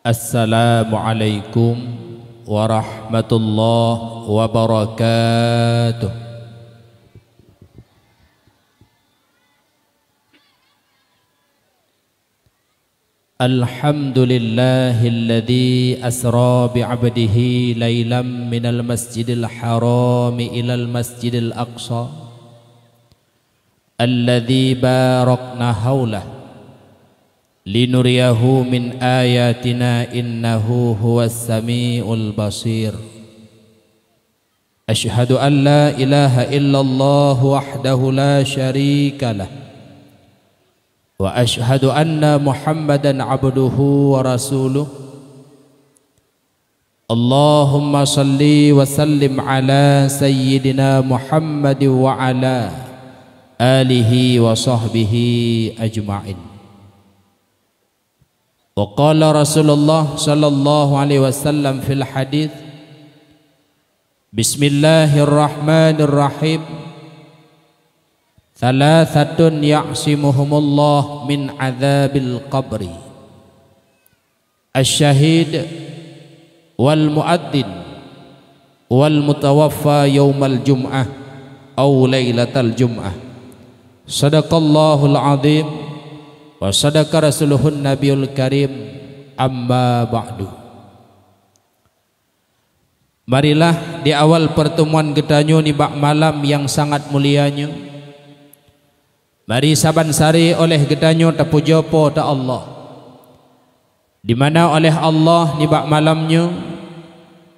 Assalamualaikum warahmatullahi wabarakatuh. Alhamdulillahilladzi asra bi'abdihi laylan minal masjidil harami ilal masjidil aqsa alladzi barakna haulahu linuriyahu min ayatina innahu huwas samiul basir. Asyhadu an la ilaha illallah wahdahu la syarika lah wa asyhadu anna muhammadan abduhu wa rasuluh. Allahumma salli wa sallim ala sayyidina Muhammad wa ala alihi wa sahbihi ajma'in. Wa qala Rasulullah sallallahu alaihi wasallam fil hadits, Bismillahirrahmanirrahim, thalathatun ya'simuhumullah min adzabil qabri, asy-syahid wal muadzin wal mutawaffa yaumal jum'ah aw lailatal jum'ah. Sadaqallahul azim wa sadaqa rasuluhun nabiyul karim, amma ba'du. Marilah di awal pertemuan gedanyo ni bak malam yang sangat mulianya, mari saban-sari oleh gedanyo tapujopo ta Allah, di mana oleh Allah ni bak malamnya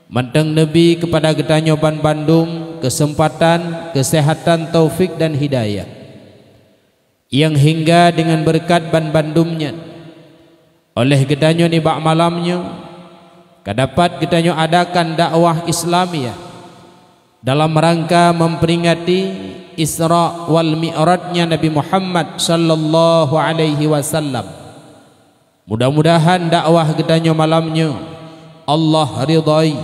manteng Nabi kepada gedanyo ban Bandung kesempatan, kesehatan, taufik dan hidayah, yang hingga dengan berkat ban Bandungnya oleh gedanyo ni bak malamnya kadapat gedanyo adakan dakwah Islamiyah dalam rangka memperingati Isra wal Mi'rajnya Nabi Muhammad sallallahu alaihi wasallam. Mudah-mudahan dakwah gedanyo malamnya Allah ridai,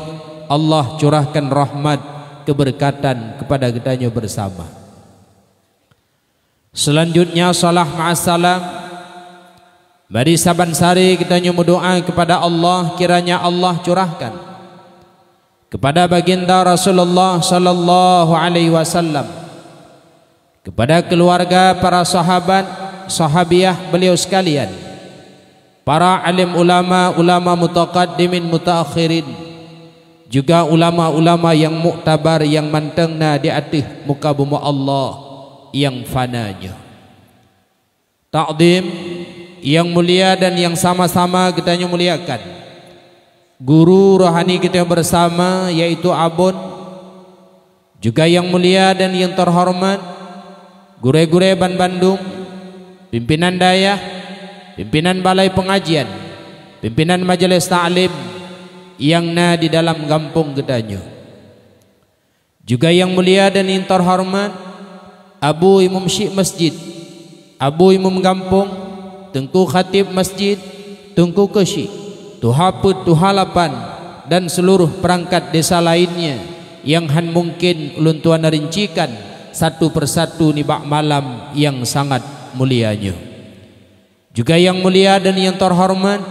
Allah curahkan rahmat keberkatan kepada gedanyo bersama. Selanjutnya salah ma'assalam, mari saban-sari kita berdoa kepada Allah kiranya Allah curahkan kepada baginda Rasulullah sallallahu alaihi wasallam, kepada keluarga, para sahabat, sahabiah beliau sekalian, para alim ulama, ulama mutaqaddimin mutaakhirin, juga ulama-ulama yang muktabar yang mantengna di atas muka bumi Allah yang fananya. Ta'zim yang mulia dan yang sama-sama kita muliakan guru rohani kita bersama, yaitu Abun, juga yang mulia dan yang terhormat gure-gure ban Bandung, pimpinan dayah, pimpinan balai pengajian, pimpinan majelis ta'lim yang na di dalam kampung gedanyo, juga yang mulia dan yang terhormat Abu Imam Syekh Masjid, Abu Imam Kampung, Tengku Khatib Masjid, Tengku Kesyik, Tuhaput, Tuhalapan, dan seluruh perangkat desa lainnya yang han mungkin ulun tuan rincikan satu persatu ni bak malam yang sangat mulianya. Juga yang mulia dan yang terhormat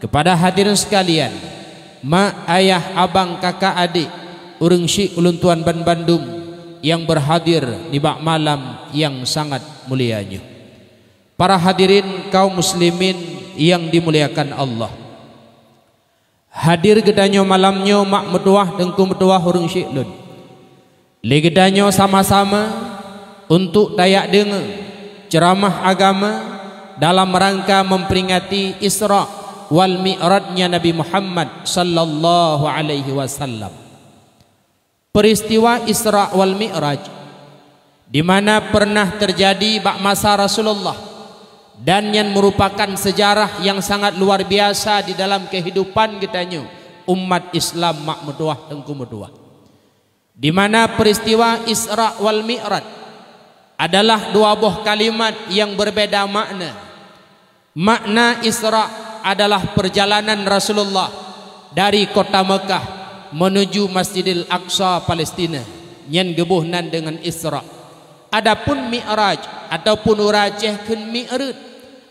kepada hadirin sekalian, mak, ayah, abang, kakak, adik, urang syik ulun tuan ban Bandung yang berhadir di bak malam yang sangat mulianya. Para hadirin kaum muslimin yang dimuliakan Allah, hadir gedanyo malamnya mak metuah dengku metuah urang syik lun le gedanyo sama-sama untuk dayak dengar ceramah agama dalam rangka memperingati Isra wal Mi'rajnya Nabi Muhammad sallallahu alaihi wasallam. Peristiwa Isra wal Mi'raj di mana pernah terjadi bak masa Rasulullah dan yang merupakan sejarah yang sangat luar biasa di dalam kehidupan kitanya umat Islam mak metuah tengku metuah, di mana peristiwa Isra wal Mi'raj adalah dua buah kalimat yang berbeda makna. Makna Isra adalah perjalanan Rasulullah dari kota Mekah menuju Masjidil Aqsa Palestina yang gebuhnan dengan Isra. Adapun Mi'raj ataupun urajeh kun Mi'raj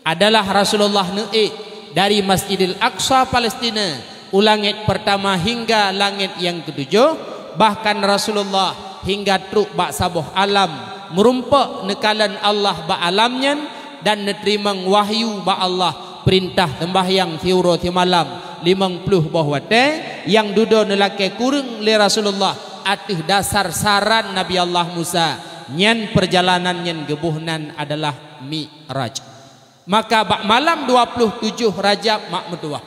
adalah Rasulullah naik dari Masjidil Aqsa Palestina langit pertama hingga langit yang ketujuh. Bahkan Rasulullah hingga truk bak sabuh alam merumpak nekalan Allah bak alamnya dan nerima wahyu bak Allah perintah sembahyang tiuro ti malam 50 bahwate yang dudo nelake kurung le Rasulullah atih dasar saran Nabi Allah Musa nyen perjalanan nyen gebuhnan adalah Mi'raj. Maka bak malam 27 Rajab mak metuah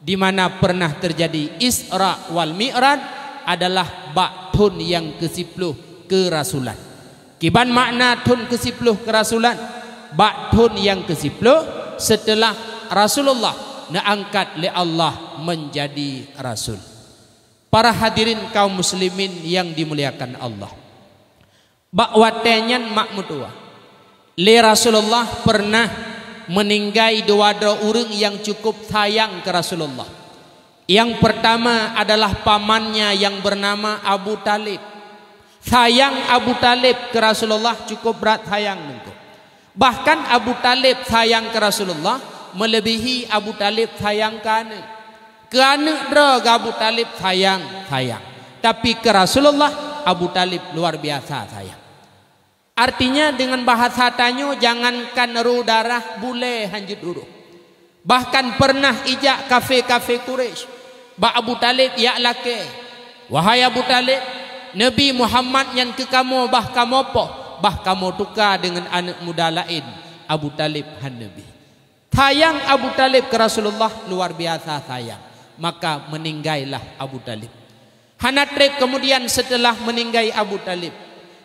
di mana pernah terjadi Isra wal Mi'raj adalah bak tun yang ke-10 kerasulan. Kiban makna tun ke-10 kerasulan? Bak tun yang ke-10 setelah Rasulullah diangkat oleh Allah menjadi rasul. Para hadirin kaum muslimin yang dimuliakan Allah. Bak watenyan mak mutua. Le Rasulullah pernah meninggai dua orang yang cukup sayang ke Rasulullah. Yang pertama adalah pamannya yang bernama Abu Talib. Sayang Abu Talib ke Rasulullah cukup berat sayang itu. Bahkan Abu Talib sayang ke Rasulullah melebihi Abu Talib sayang ke anak. Ke anak drag Abu Talib sayang. Tapi ke Rasulullah Abu Talib luar biasa sayang. Artinya dengan bahasa tanyo jangankan ru darah bule hanjut dulu. Bahkan pernah ijak kafe-kafe Quraisy. Ba Abu Talib ya lake. Wahai Abu Talib, Nabi Muhammad yang ke kamu bah kamu po. Bah kamu tukar dengan anak muda lain. Abu Talib han Nabi. Sayang Abu Talib ke Rasulullah luar biasa sayang. Maka meninggallah Abu Talib. Hanatrib kemudian setelah meninggal Abu Talib,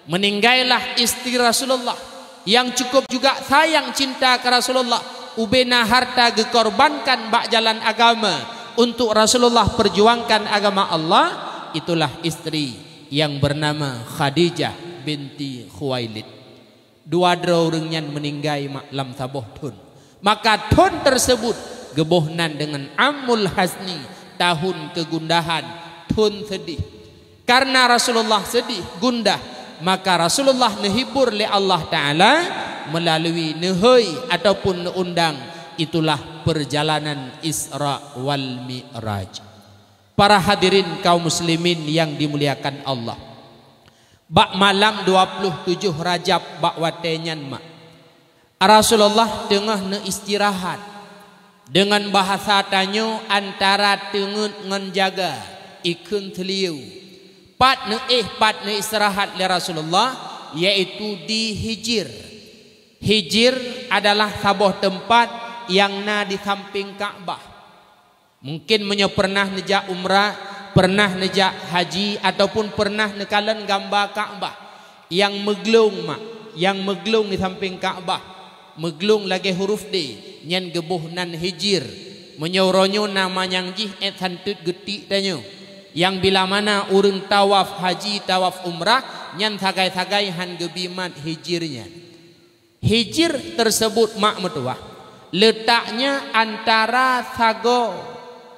meninggallah istri Rasulullah yang cukup juga sayang cinta ke Rasulullah. Ubena harta dikorbankan bak jalan agama untuk Rasulullah perjuangkan agama Allah. Itulah istri yang bernama Khadijah binti Khuwailid. Dua orangnya meninggal maklam sabuh tun. Maka tun tersebut gebohnan dengan amul hazni, tahun kegundahan, tun sedih. Karena Rasulullah sedih, gundah, maka Rasulullah nehibur oleh Allah Ta'ala melalui nehoi ataupun neundang. Itulah perjalanan Isra wal Mi'raj. Para hadirin kaum muslimin yang dimuliakan Allah. Bak malam 27 Rajab bak watenyan mak. Rasulullah tengah ne istirahat. Dengan bahasa tanyo antara tengah ngenjaga ikun teliu. Pat ne istirahat le Rasulullah yaitu di Hijir. Hijir adalah sebuah tempat yang di samping Ka'bah. Mungkin pernah nejak umrah, pernah nejak haji ataupun pernah nekalan gambar Ka'bah yang meglung mak, yang meglung di samping Ka'bah. Meglung lagi huruf D, nyen gebuhnan Hijir. Menyoronyo nama yang jih santut getik tanyo. Yang bila mana urang tawaf haji, tawaf umrah, nyen sagai-sagai han gebimat hijirnya. Hijir tersebut mak metuah letaknya antara sago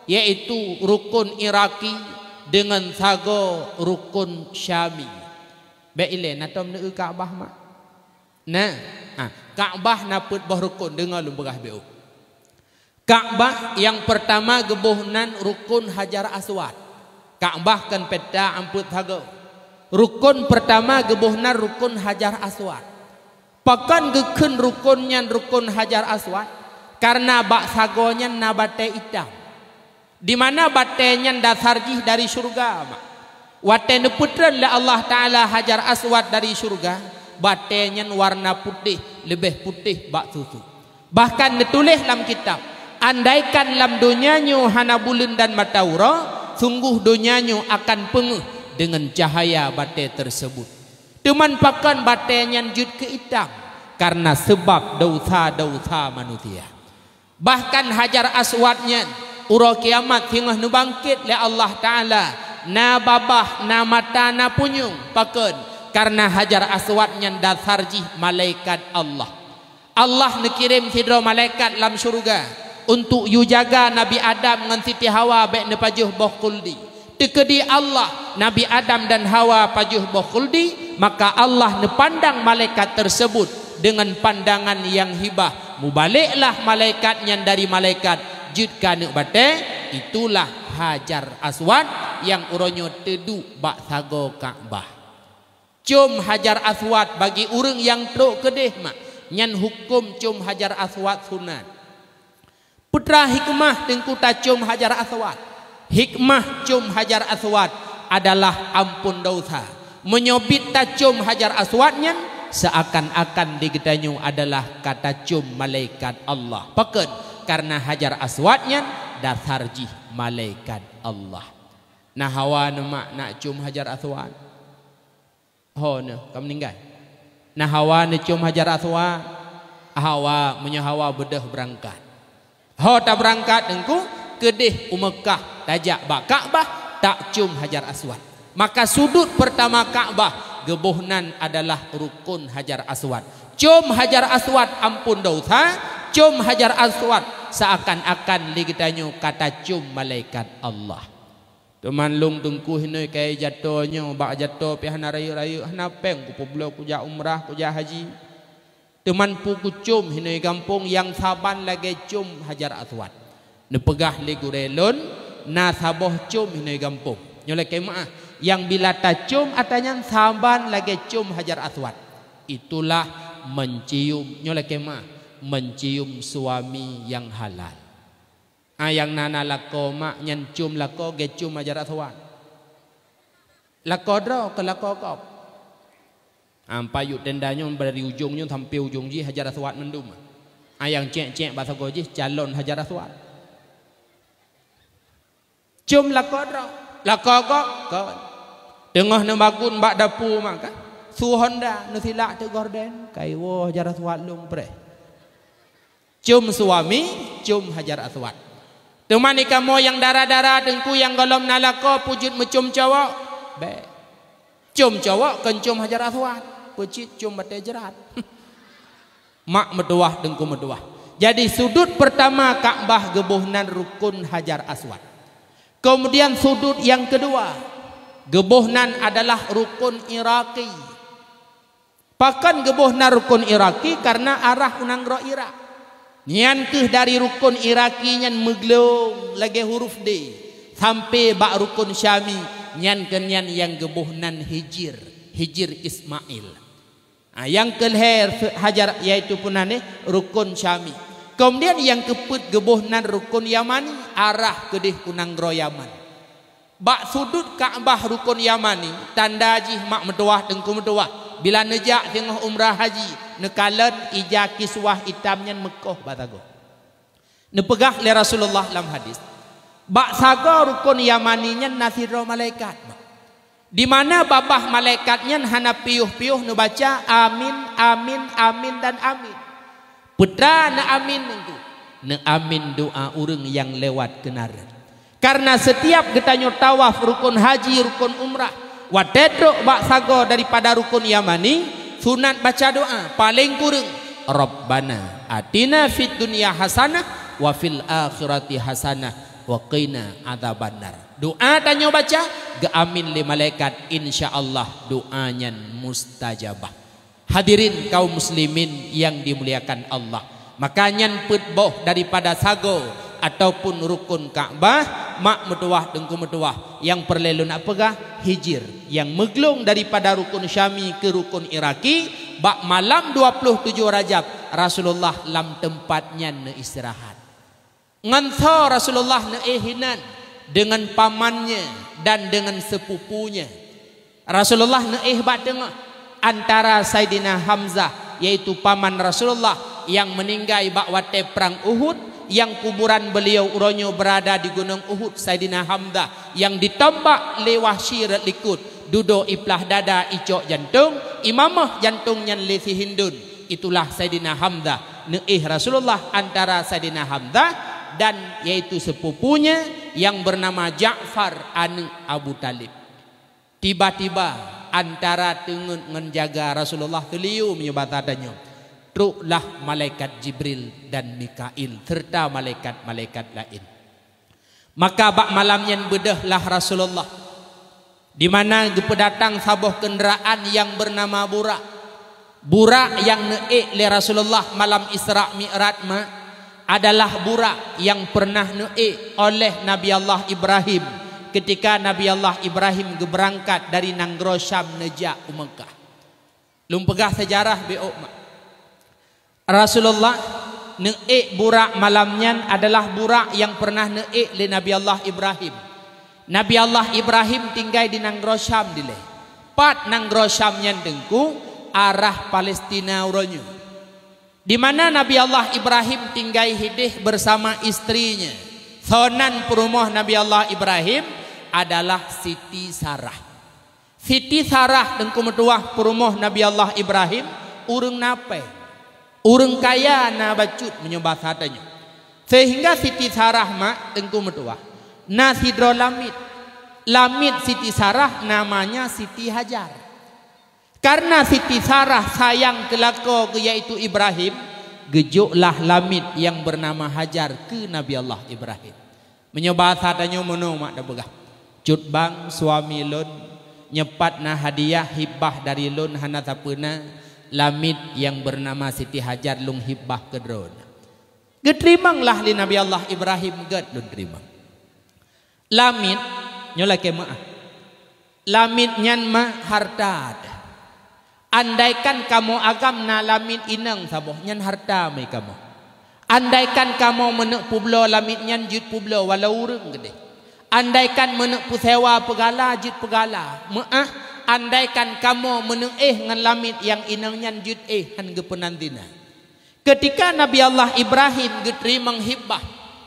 yaitu rukun Iraki dengan sago rukun Syami. Baiklah natom ne Ka'bah mak. Nah, Ka'bah naput bah rukun dengar lu berah beu. Ka'bah yang pertama gebuhnan rukun Hajar Aswad. Ka'bah kan peta amput sago. Rukun pertama gebuhnan rukun Hajar Aswad. Pakan gekun rukunnya rukun Hajar Aswad karena bak sagonya nabate hitam. Di mana batenya dasar jih dari surga mak. Wate neputran la Allah Ta'ala Hajar Aswad dari surga, batenya warna putih, lebih putih bak susu. Bahkan ditulis dalam kitab, andaikan dalam dunianyo hana bulan dan mataura, sungguh dunianyo akan penuh dengan cahaya bate tersebut. Teman pakan batenya jud ke hitam karena sebab dosa-dosa manusia. Bahkan Hajar Aswadnya ura kiamat hingga nu bangkit le Allah Ta'ala na babah na mata na punyung paken karena Hajar Aswadnya dasar jih malaikat Allah. Allah nekirim sidro malaikat dalam syurga untuk yu jaga Nabi Adam dengan Siti Hawa baik ne pajuh boh kuldi. Tekedi Allah Nabi Adam dan Hawa pajuh boh kuldi, maka Allah nepandang malaikat tersebut dengan pandangan yang hibah mubaliklah malaikat yang dari malaikat judkan bate, itulah Hajar Aswad yang uronyo tedu bak sago Kaabah. Cum Hajar Aswad bagi orang yang truk kedeh mak nyan hukum cum Hajar Aswad sunat. Putra hikmah tengku ta cum Hajar Aswad. Hikmah cum Hajar Aswad adalah ampun dosa. Menyobit ta cum Hajar Aswadnya seakan-akan digedanyu adalah kata cum malaikat Allah. Paken karena Hajar Aswadnya dasar jih malaikat Allah. Nah hawa nama nak cum Hajar Aswad. Ho ne kamu meninggal. Nah hawa ne cum Hajar Aswad. Hawa menyahawa bedah berangkat. Ho tak berangkat engku kedeh Mekah tajak bak Kaabah tak cum Hajar Aswad. Maka sudut pertama Kaabah gebuhnan adalah rukun Hajar Aswad. Cum Hajar Aswad ampun dosa, cum Hajar Aswad seakan-akan ligitanyo kata cum malaikat Allah. Teman lung tengku hinoi kai jatohnya bak jatoh pi hana rayu-rayu hana peng ku pulau ku ja umrah ku ja haji. Teman pu ku cum hinoi kampung yang saban lagi cum Hajar Aswad. Ne pegah li gurelon na saboh cum hinoi kampung. Nyolek maah yang bila tacum atanya saban lagi cum Hajar Aswad, itulah mencium nyolek kemah mencium suami yang halal. Yang nana lako mak nyan cum lako ge cum Hajar Aswad. Lako dro ke lako kop. Payu tendanya dari ujungnya sampai ujung ji Hajar Aswad mendum. Yang cek-cek bahasa goji calon Hajar Aswad. Cum lako dro, lako kop kawan. Tengah nembakun bak dapu maka suhonda nusilak te gorden kaiwo Hajar Aswad lung pre. Cum suami, cum Hajar Aswad. Teman kamu yang darah-darah tengku yang golom nalako pujud mencum cowok. Be. Cum cowok kencum Hajar Aswad. Pujud cum bate jerat. Mak meduah tengku meduah. Jadi sudut pertama Kaabah gebuhnan rukun Hajar Aswad. Kemudian sudut yang kedua gebuhnan adalah rukun Iraki. Pakan gebuhnan rukun Iraki karena arah unang ro Irak. Nyan ke dari rukun Iraki nyan meglong lagi huruf D sampai bak rukun Syami nyan kenyan yang gebuhnan Hijir Ismail. Yang kelher Hajar yaitu punane rukun Syami. Kemudian yang keput gebuhnan rukun Yamani arah kedih unang ro Yaman. Bak sudut Kaabah rukun Yamani tanda jih mak meduah tengku meduah bila nejak tengah umrah haji nekalan ija kiswah hitamnya Mekah batago nepegah le Rasulullah dalam hadis bak saga rukun Yamaninya nasiro malaikat di mana babah malaikatnya hana piuh-piuh nu baca amin amin amin dan amin putra na amin nengku na amin doa urang yang lewat kenaran. Karena setiap getanyo tawaf rukun haji rukun umrah wadedok bak sago daripada rukun Yamani sunat baca doa paling kurang Rabbana atina fid dunya hasanah wa fil akhirati hasanah wa qina adzabannar. Doa tanyo baca ge amin li malaikat insyaallah doanya mustajabah. Hadirin kaum muslimin yang dimuliakan Allah, makanya putboh daripada sago ataupun rukun Ka'bah mak meduah dengku meduah yang perlu nak pegah Hijir yang meglong daripada rukun Syami ke rukun Iraki bak malam 27 Rajab Rasulullah lam tempatnya ne istirahat ngantho Rasulullah ne ehinan dengan pamannya dan dengan sepupunya. Rasulullah ne bak tengah antara Sayyidina Hamzah yaitu paman Rasulullah yang meninggal bak wate perang Uhud, yang kuburan beliau uronyo berada di gunung Uhud. Sayyidina Hamzah yang ditembak lewah syirat likut duduk iplah dada icok jantung imamah jantungnya lesi hindun. Itulah Sayyidina Hamzah neih Rasulullah antara Sayyidina Hamzah dan yaitu sepupunya yang bernama Ja'far anu Abu Talib. Tiba-tiba antara tengen menjaga Rasulullah keliu menyebatadannya truklah malaikat Jibril dan Mikail serta malaikat-malaikat lain. Maka bak malamnya bedahlah Rasulullah di mana dipedatang sabuh kenderaan yang bernama Burak. Burak yang neik le Rasulullah malam Isra Mi'raj adalah burak yang pernah neik oleh Nabi Allah Ibrahim ketika Nabi Allah Ibrahim berangkat dari Nanggro Syam nejak Mekah. Lum pegah sejarah beok mak. Rasulullah neik burak malamnya adalah burak yang pernah neik le Nabi Allah Ibrahim. Nabi Allah Ibrahim tinggal di Nanggro Syam dile. Pat Nanggro Syam yang dengku arah Palestina uronyo. Di mana Nabi Allah Ibrahim tinggal hidup bersama istrinya. Sonan perumah Nabi Allah Ibrahim adalah Siti Sarah. Siti Sarah dengku metuah perumah Nabi Allah Ibrahim urang nape, urang kaya na bacut menyembah satanya. Sehingga Siti Sarah mak dengku metuah nasidro lamit. Lamit Siti Sarah namanya Siti Hajar. Karena Siti Sarah sayang kelako ke yaitu Ibrahim, gejuklah lamit yang bernama Hajar ke Nabi Allah Ibrahim. Menyembah satanya meno mak dah begah. Cut bang suami lun nyepat na hadiah hibah dari lun hana tapena lamit yang bernama Siti Hajar lung hibah ke dron. Getrimanglah li Nabi Allah Ibrahim get lun terima. Lamit nyola ke maah. Lamit nyan ma harta. Andaikan kamu agam na lamit inang saboh nyan harta mai kamu. Andaikan kamu menek publo lamit nyan jut publo walau urang gede. Andaikan menek pusewa pegala jut pegala. Maah andaikan kamu menek ngan lamit yang inang nyan jut han gepenantina. Ketika Nabi Allah Ibrahim getri menghibah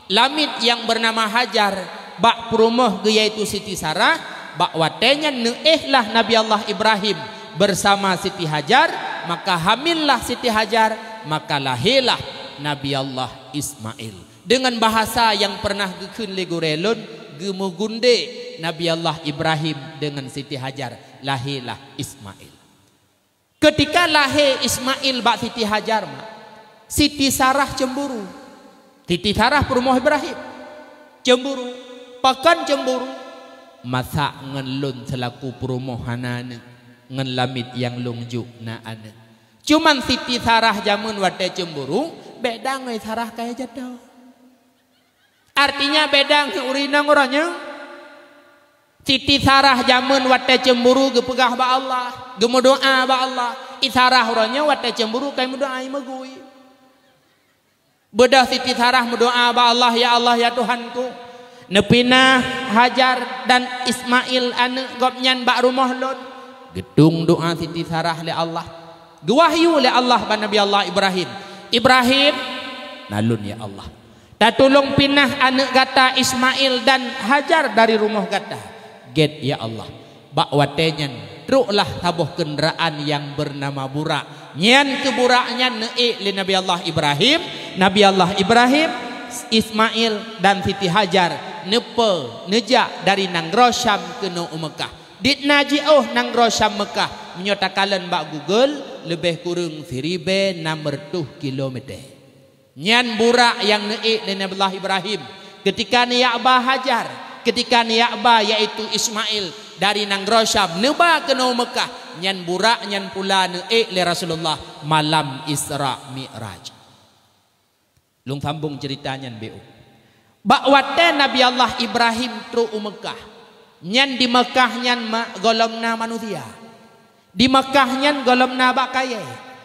lamit yang bernama Hajar bak perumah ge yaitu Siti Sarah bak watenya neehlah Nabi Allah Ibrahim bersama Siti Hajar, maka hamillah Siti Hajar, maka lahirlah Nabi Allah Ismail. Dengan bahasa yang pernah gekun legurelun gemugunde Nabi Allah Ibrahim dengan Siti Hajar, lahirlah Ismail. Ketika lahir Ismail bak Siti Hajar, Siti Sarah cemburu. Siti Sarah perumah Ibrahim cemburu, pakan cemburu. Masa ngelun selaku perumah hanane ngan lamit yang lungjuk na anak. Cuman Siti Sarah jamun wate cemburu, bedang ngai Sarah kaya jatuh. Artinya bedang urinang orangnya. Siti Sarah jamun wate cemburu gepegah ba Allah, gemodoa ba Allah. Sarah orangnya wate cemburu kaya mendoa magui. Bedah Siti Sarah mendoa ba Allah ya Tuhanku. Nepina Hajar dan Ismail anak gopnyan bak rumah lon. Gedung doa Siti Sarah le Allah. Gewahyu le Allah ba Nabi Allah Ibrahim. Ibrahim nalun ya Allah. Tak tolong pinah anak gata Ismail dan Hajar dari rumah gata. Get ya Allah. Bak watenyan truklah tabuh kendaraan yang bernama burak. Nyan ke buraknya neik le Nabi Allah Ibrahim. Nabi Allah Ibrahim, Ismail dan Siti Hajar nepe nejak dari Nanggro Syam ke Mekah. Dit naji'uh Nanggro Syam Mekah menyatakan bak Google lebih kurang 1600 kilometer. Nyan burak yang neik dari Nabi Allah Ibrahim ketika ni'abah Hajar, ketika ni'abah yaitu Ismail dari Nanggro Syam neba ke Mekah. Nyan burak nyan pula neik le Rasulullah malam Isra Mi'raj. Lung sambung ceritanya beu. Bak wate Nabi Allah Ibrahim tru Mekah. Nyan di Mekah nyan golongna manusia. Di Mekah nyan golongna bakaya.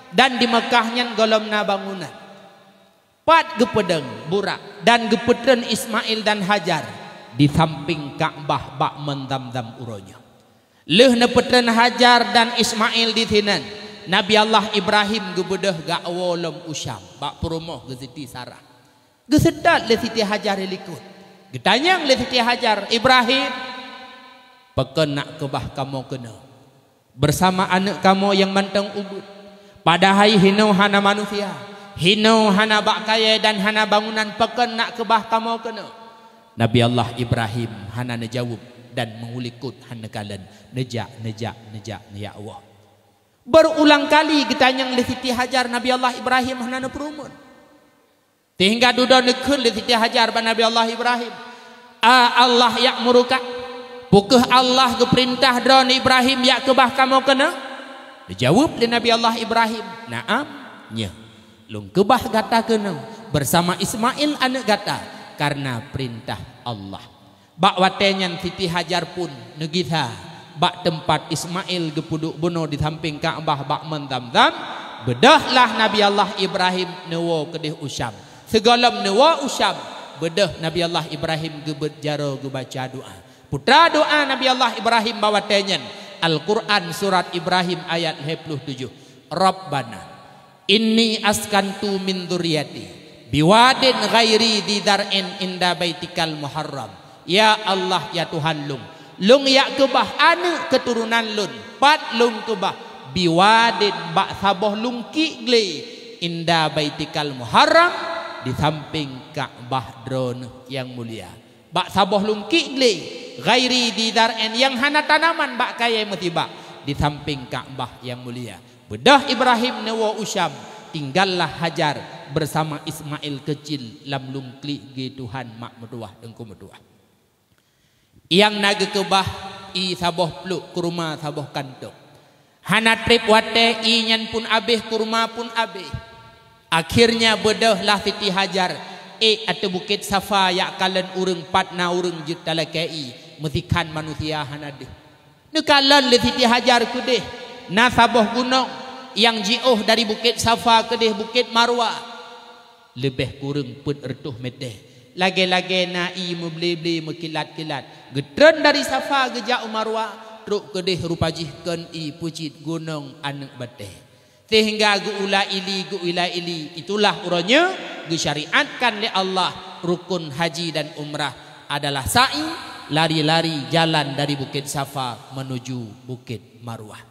Dan di Mekah nyan golongna bangunan. Pat gepedeng burak dan gepedeng Ismail dan Hajar di samping Ka'bah bak mendam-dam uronya. Leh nepedeng Hajar dan Ismail di sinan. Nabi Allah Ibrahim gebedah gak wolom usyam bak perumoh ke Siti Sarah. Gesedat le Siti Hajar likut. Getanyang le Siti Hajar, Ibrahim peken nak kebah kamu kena bersama anak kamu yang mantang ubud. Padahal hinau hana manusia, hinau hana bak kaya dan hana bangunan, peken nak kebah kamu kena. Nabi Allah Ibrahim hana nejawab dan mengulikut hana kalan nejak ya Allah. Berulang kali getanyang le Siti Hajar Nabi Allah Ibrahim hana perumun. Hingga duda nekun le Siti Hajar ba Nabi Allah Ibrahim. Allah ya'muruka. Bukuh Allah ke perintah drone Ibrahim ya kebah kamu kena. Dijawab oleh Nabi Allah Ibrahim, naam, nya. Lung kebah gata kenang bersama Ismail anak gata karena perintah Allah. Bak watenyan Siti Hajar pun negitha bak tempat Ismail gepuduk bunuh di samping Ka'bah bak mendam-dam. Bedahlah Nabi Allah Ibrahim newo kedih usam. Segalam newo usam bedah Nabi Allah Ibrahim gebejaro gebaca doa. Putra doa Nabi Allah Ibrahim bawa tenyen Al-Quran surat Ibrahim ayat 27. Rabbana inni askantu min dzurriyyati biwadin ghairi didar'in inda baitikal muharram. Ya Allah ya Tuhan lung ya kebah anak keturunan lun pat lung kebah biwadin bak saboh lung kigle inda baitikal muharram di samping Ka'bah drone yang mulia. Bak saboh lung kigle ghairi didar'in yang hana tanaman bak kaya metiba di samping Ka'bah yang mulia. Bedah Ibrahim newo usam tinggallah Hajar bersama Ismail kecil lam lungkli ge Tuhan mak meduah engku meduah. Yang naga kebah i saboh pluk kurma saboh kantok. Hana trip wate i nyan pun abeh kurma pun abeh. Akhirnya bedah lah Siti Hajar atau bukit Safa yak kalen urang patna urang jut talakai mesikan manusia hanade. Nekalan le Siti Hajar kudeh na saboh gunung yang jauh dari bukit Safa kedih bukit Marwah lebih kurang pun ertuh meteh lagi-lagi nai membeli-beli mekilat-kilat getren dari Safa ke jauh Marwah truk kedih rupajihkan i pucit gunung anak bateh sehingga guula ili itulah uranya disyariatkan oleh Allah rukun haji dan umrah adalah sa'i lari-lari jalan dari bukit Safa menuju bukit Marwah.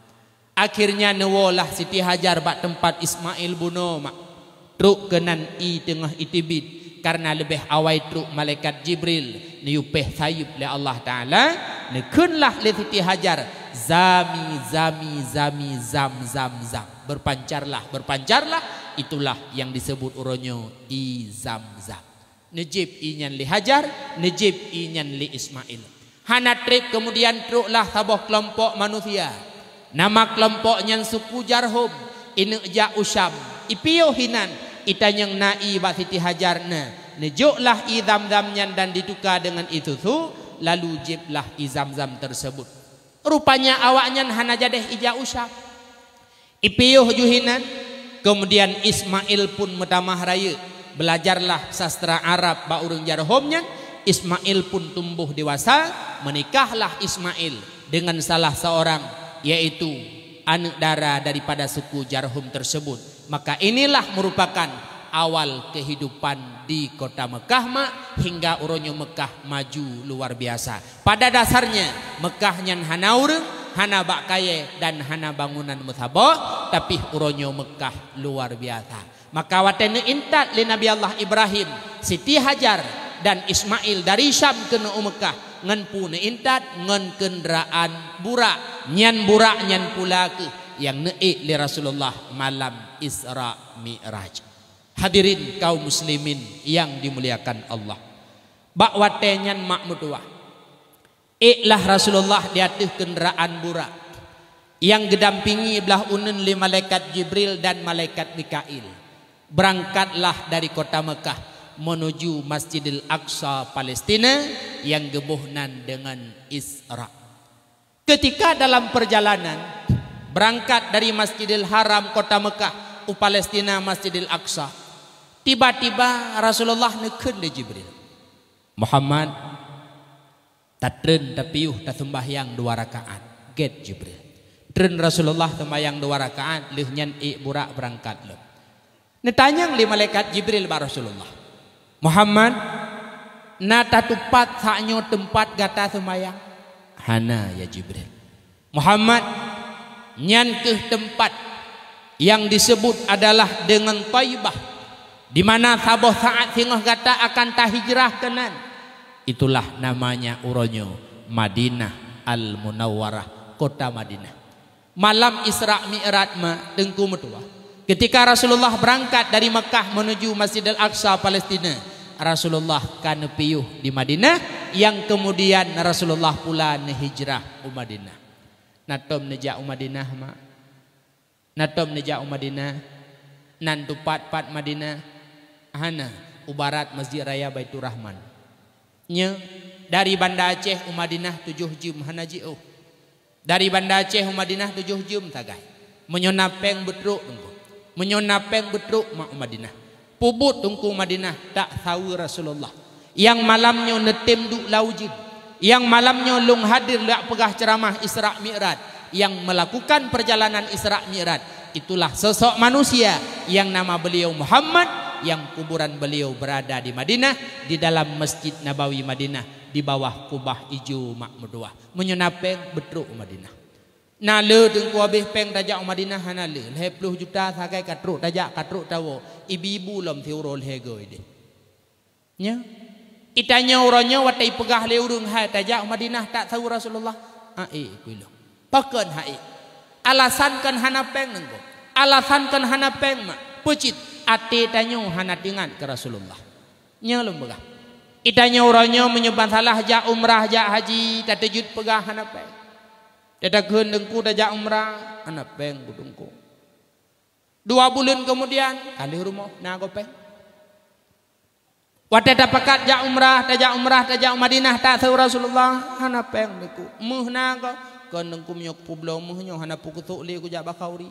Akhirnya newolah Siti Hajar bak tempat Ismail bunuh mak truk kenan i tengah itibit karena lebih awai truk malaikat Jibril niupeh sayup le Allah Ta'ala nekunlah le Siti Hajar zam berpancarlah itulah yang disebut uronyo i zam nejib inyan li Hajar nejib inyan li Ismail. Hana trip kemudian truklah saboh kelompok manusia. Nama kelompoknya suku Jarhum ini ja usam ipio hinan itanyang nai ba Siti Hajar nejuklah i zam-zamnya dan ditukar dengan itu tu lalu jiblah i zam-zam tersebut. Rupanya awaknya hana jadeh ija usam ipio juhinan. Kemudian Ismail pun metamah raya belajarlah sastra Arab ba urang Jarhumnya. Ismail pun tumbuh dewasa menikahlah Ismail dengan salah seorang yaitu anak dara daripada suku Jarhum tersebut. Maka inilah merupakan awal kehidupan di kota Mekah mak hingga uronyo Mekah maju luar biasa. Pada dasarnya Mekah nyan hana urang, hana bak kaye dan hana bangunan musabah, tapi uronyo Mekah luar biasa. Maka watene intat li Nabi Allah Ibrahim, Siti Hajar dan Ismail dari Syam ke Mekah ngan pun intat ngan kendaraan burak nyan burak nyan pula ke yang neik li Rasulullah malam Isra Mi'raj. Hadirin kaum muslimin yang dimuliakan Allah. Bak wate nyan mak mutuah iklah Rasulullah di atas kendaraan burak yang gedampingi belah unun li malaikat Jibril dan malaikat Mikail. Berangkatlah dari kota Mekah menuju Masjidil Aqsa Palestina yang gebuhnan dengan Isra. Ketika dalam perjalanan berangkat dari Masjidil Haram kota Mekah u Palestina Masjidil Aqsa, tiba-tiba Rasulullah nekun de Jibril, Muhammad tatren tapiuh tasembahyang 2 rakaat. Get Jibril tren Rasulullah sembahyang 2 rakaat leuh nyan burak berangkat leuh. Netanyang li malaikat Jibril ba Rasulullah, Muhammad nata tupat saknyo tempat gata sembayang hana ya Jibril. Muhammad nyan ke tempat yang disebut adalah dengan Taibah di mana saboh saat singoh gata akan tahijrah kenan. Itulah namanya uronyo Madinah Al-Munawwarah, kota Madinah. Malam Isra Mi'raj ma tengku metua ketika Rasulullah berangkat dari Mekah menuju Masjidil Aqsa Palestina, Rasulullah kan piuh di Madinah yang kemudian Rasulullah pula hijrah ke Madinah. Natom neja Madinah ma natom neja Madinah nan tupat Madinah hana ubarat Masjid Raya Baitur Rahman nya dari Banda Aceh Madinah 7 jam hana jiu dari Banda Aceh Madinah 7 jam tagai menyonapeng betruk tunggu menyonapeng betruk mak Madinah pubut tungku Madinah tak tahu Rasulullah yang malamnya netim duk laujid yang malamnya lung hadir liak pegah ceramah Isra Mi'raj yang melakukan perjalanan Isra Mi'raj itulah sosok manusia yang nama beliau Muhammad yang kuburan beliau berada di Madinah di dalam Masjid Nabawi Madinah di bawah kubah ijo mak medua menyonapeng betruk Madinah na le tengku habis peng tajak Madinah hana le 10 juta sakai katruk tajak katruk tawo ibu-ibu lom tiurol hego ide nya itanya orangnya watai pegah le urung hai tajak Madinah tak tahu Rasulullah kuilo pakeun hai alasankan hana peng nengko alasankan hana peng mak pucit ate tanyo hana tingan ke Rasulullah nya lom begah itanya orangnya menyeban salah jak umrah jak haji tatejud pegah hana peng dadakeun dengku tajak umrah hana peng budungku 2 bulan kemudian kali rumah na gopeng wate dapakat jak umrah tajak Madinah tak tahu Rasulullah hana peng deku muh na ko kon dengku myok publo muh nyo hana pukutuk le ku jak bakauri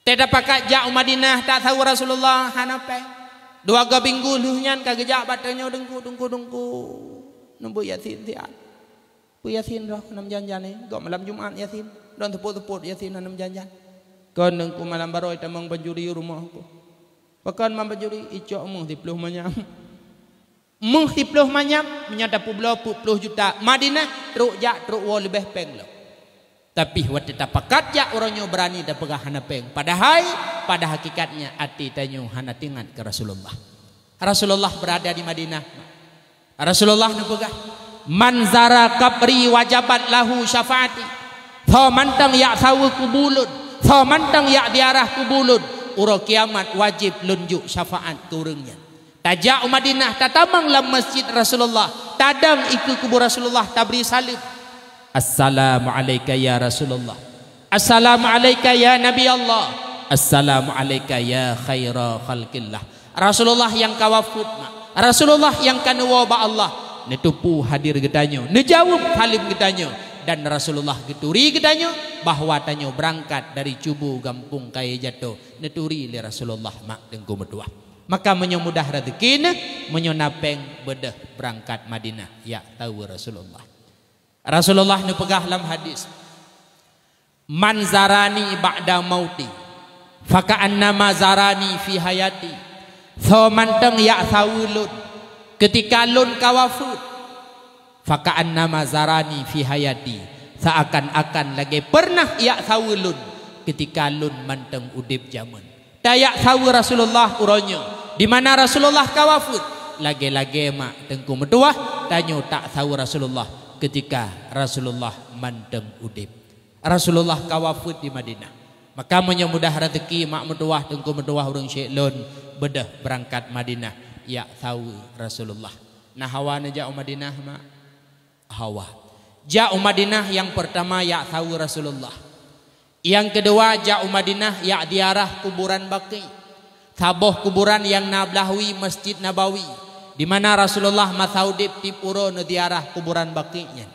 te dapakat jak Madinah tak tahu Rasulullah hana peng 2 minggu luhnyan kagejak batanyo dengku nembu yasin tian pu yasin roh nam janjane go malam Jumat yasin don teput yasin nam janjan kon dengku malam baroi tamang banjuri rumahku pakan mambajuri icok muh 10 manyam muh 10 manyam menyata publo 10 juta Madinah truk wo lebih peng lo tapi waktu tapakat jak orangnya berani dah pegah hana peng padahal pada hakikatnya ati tanyo hana tingan ke Rasulullah berada di Madinah Rasulullah nepegah manzara kabri wajabat lahu syafaati fa mantang ya sawu kubulun fa mantang ya diarah kubulun uro kiamat wajib lunjuk syafaat kurungnya tajak Madinah tatamang lam masjid Rasulullah tadang ikut kubur Rasulullah tabri salib assalamu alayka ya Rasulullah assalamu alayka ya Nabi Allah assalamu alayka ya khaira khalqillah Rasulullah yang kawafut Rasulullah yang kanuwa ba Allah netupu hadir gedanyo nejawab halim gedanyo dan Rasulullah geturi gedanyo bahwa tanyo berangkat dari cubu gampung kaya jatuh neturi li Rasulullah mak dengku medua maka menyemudah rezekina menyonapeng bedah berangkat Madinah ya tahu Rasulullah nepegah dalam hadis man zarani ba'da mauti faka annama zarani fi hayati so manteng ya sawulun ketika lun kawafut faka annama zarani fi hayati seakan-akan lagi pernah ya sawulun ketika lun manteng udip zaman tayak sawu Rasulullah uronyo di mana Rasulullah kawafut lagi-lagi mak tengku meduah tanyo tak sawu Rasulullah ketika Rasulullah manteng udip Rasulullah kawafut di Madinah maka menyemudah rezeki mak meduah tengku meduah urang syekh lun bedah berangkat Madinah ya sawu Rasulullah nah hawa najak Madinah mak hawa ja'u Madinah yang pertama ya tahu Rasulullah yang kedua ja'u Madinah ya diarah kuburan Baqi saboh kuburan yang nablahwi Masjid Nabawi di mana Rasulullah masaudib tipuro diarah kuburan Baqinya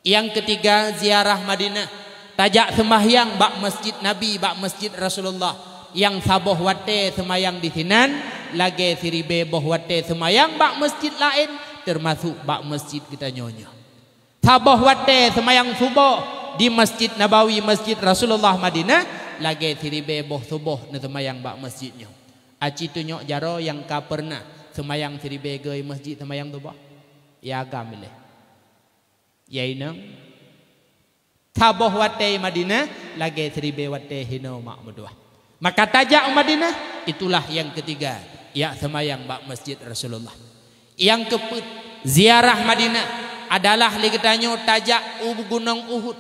yang ketiga ziarah Madinah tajak sembahyang bak Masjid Nabi bak Masjid Rasulullah yang saboh wate semayang di sinan lagi siribe boh wate semayang bak masjid lain termasuk bak masjid kita nyonya saboh wate semayang subuh di Masjid Nabawi Masjid Rasulullah Madinah lagi siribe boh subuh ne semayang bak masjidnya aci tu nyok jaro yang ka pernah semayang siribe geuy masjid semayang subuh ya gamile ya inang saboh wate Madinah lagi siribe wate hino mak medua maka tajak Madinah itulah yang ketiga ya semayang bak masjid Rasulullah yang keempat ziarah Madinah adalah ligetanyo tajak gunung Uhud